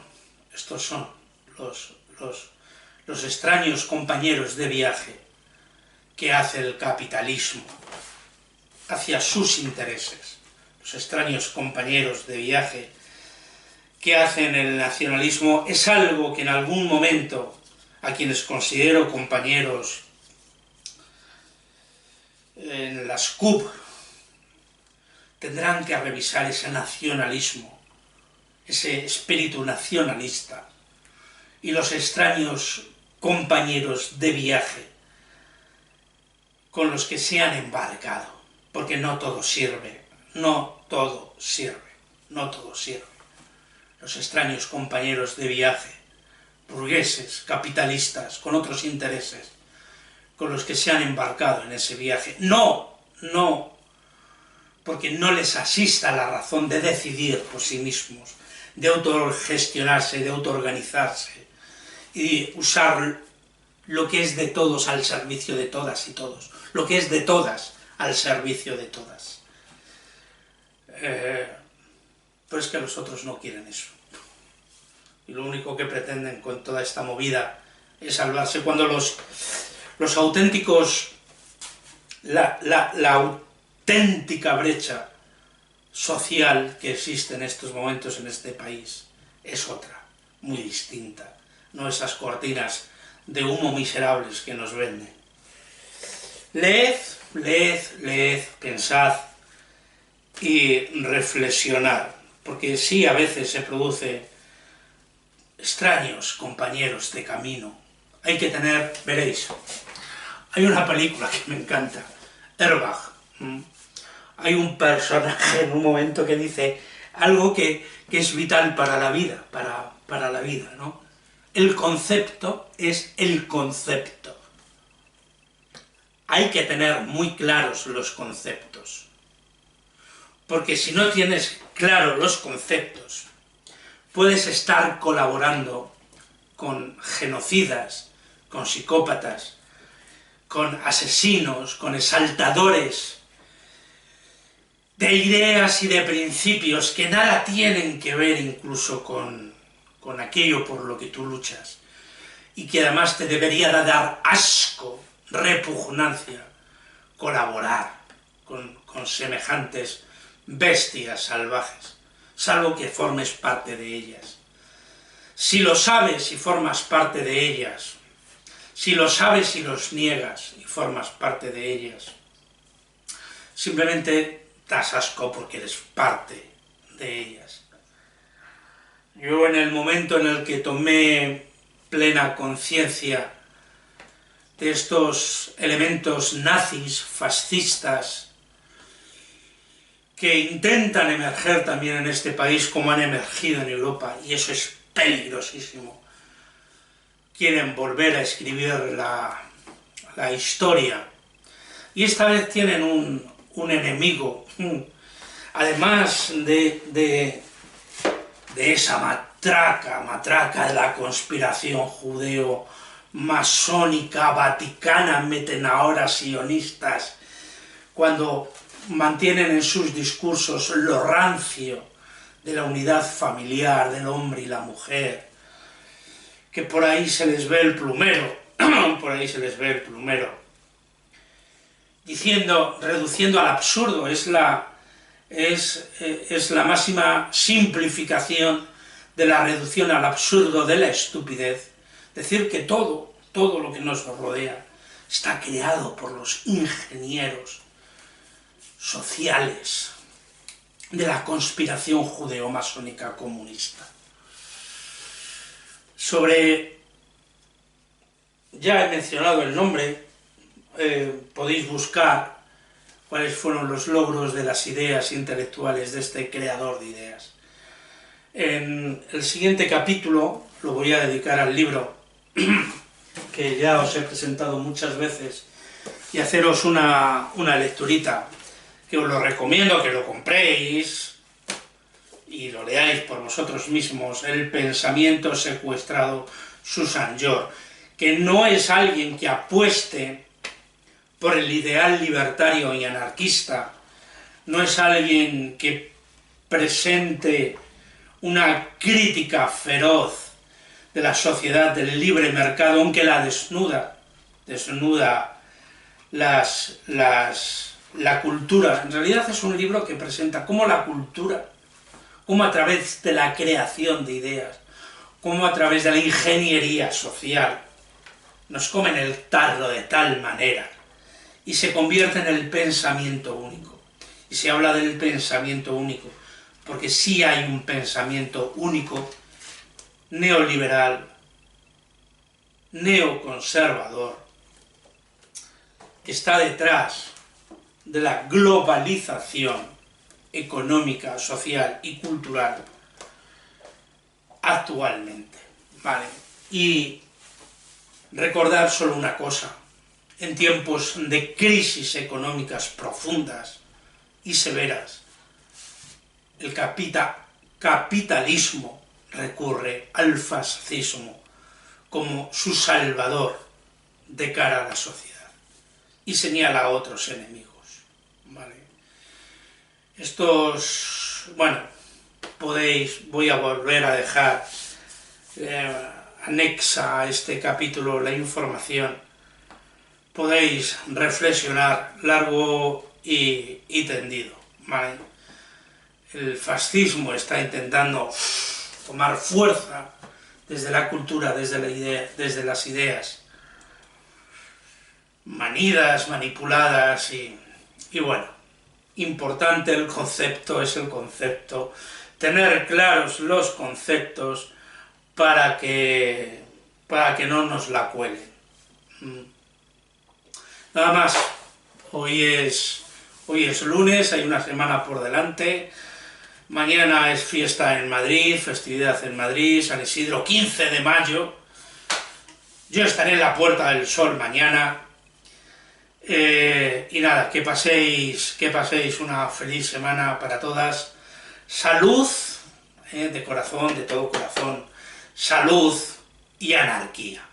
los extraños compañeros de viaje que hace el capitalismo hacia sus intereses, los extraños compañeros de viaje que hacen el nacionalismo. Es algo que en algún momento a quienes considero compañeros en las CUP tendrán que revisar ese nacionalismo, ese espíritu nacionalista y los extraños compañeros de viaje con los que se han embarcado, porque no todo sirve, no todo sirve, no todo sirve. Los extraños compañeros de viaje, burgueses, capitalistas, con otros intereses, con los que se han embarcado en ese viaje. No, porque no les asista la razón de decidir por sí mismos, de autogestionarse, de autoorganizarse y usar lo que es de todos al servicio de todas y todos, lo que es de todas al servicio de todas. Pues que los otros no quieren eso. Y lo único que pretenden con toda esta movida es salvarse, cuando los auténticos, la auténtica brecha social que existe en estos momentos en este país es otra, muy distinta, no esas cortinas de humo miserables que nos venden. Leed, pensad y reflexionad, porque sí, a veces se produce extraños compañeros de camino. Hay que tener, veréis, hay una película que me encanta, Airbag. Hay un personaje en un momento que dice algo que es vital para la vida, para la vida, ¿no? El concepto es el concepto. Hay que tener muy claros los conceptos, porque si no tienes claros los conceptos, puedes estar colaborando con genocidas, con psicópatas, con asesinos, con exaltadores de ideas y de principios que nada tienen que ver incluso con aquello por lo que tú luchas, y que además te debería dar asco, repugnancia, colaborar con semejantes bestias salvajes, salvo que formes parte de ellas. Si lo sabes y formas parte de ellas, si lo sabes y los niegas y formas parte de ellas, simplemente das asco porque eres parte de ellas. Yo, en el momento en el que tomé plena conciencia de estos elementos nazis, fascistas, que intentan emerger también en este país como han emergido en Europa, y eso es peligrosísimo, quieren volver a escribir la historia, y esta vez tienen un enemigo, además de esa matraca de la conspiración judeo-masónica, vaticana, meten ahora sionistas, cuando mantienen en sus discursos lo rancio de la unidad familiar del hombre y la mujer, que por ahí se les ve el plumero, diciendo, reduciendo al absurdo, es la máxima simplificación de la reducción al absurdo de la estupidez, decir que todo lo que nos rodea está creado por los ingenieros sociales de la conspiración judeo-masónica comunista. Ya he mencionado el nombre, podéis buscar cuáles fueron los logros de las ideas intelectuales de este creador de ideas. En el siguiente capítulo lo voy a dedicar al libro que ya os he presentado muchas veces, y haceros una lecturita, que os lo recomiendo que lo compréis y lo leáis por vosotros mismos, El pensamiento secuestrado, Susan York, que no es alguien que apueste por el ideal libertario y anarquista, no es alguien que presente una crítica feroz de la sociedad del libre mercado, aunque la desnuda la cultura. En realidad es un libro que presenta cómo la cultura, cómo a través de la creación de ideas, cómo a través de la ingeniería social, nos comen el tarro de tal manera y se convierte en el pensamiento único. Y y se habla del pensamiento único, porque sí hay un pensamiento único, neoliberal, neoconservador, que está detrás de la globalización económica, social y cultural actualmente, ¿vale? Y recordar solo una cosa: en tiempos de crisis económicas profundas y severas, el capitalismo recurre al fascismo como su salvador de cara a la sociedad y señala a otros enemigos, ¿vale? Voy a volver a dejar anexa a este capítulo la información. Podéis reflexionar largo y tendido, ¿vale? El fascismo está intentando tomar fuerza desde la cultura, desde las ideas manidas, manipuladas y bueno, importante el concepto, es el concepto, tener claros los conceptos para que no nos la cuelen. Nada más, hoy es lunes, hay una semana por delante, mañana es fiesta en Madrid, festividad en Madrid, San Isidro, 15 de mayo, yo estaré en la Puerta del Sol mañana, y nada, que paséis una feliz semana para todas, salud, de corazón, de todo corazón, salud y anarquía.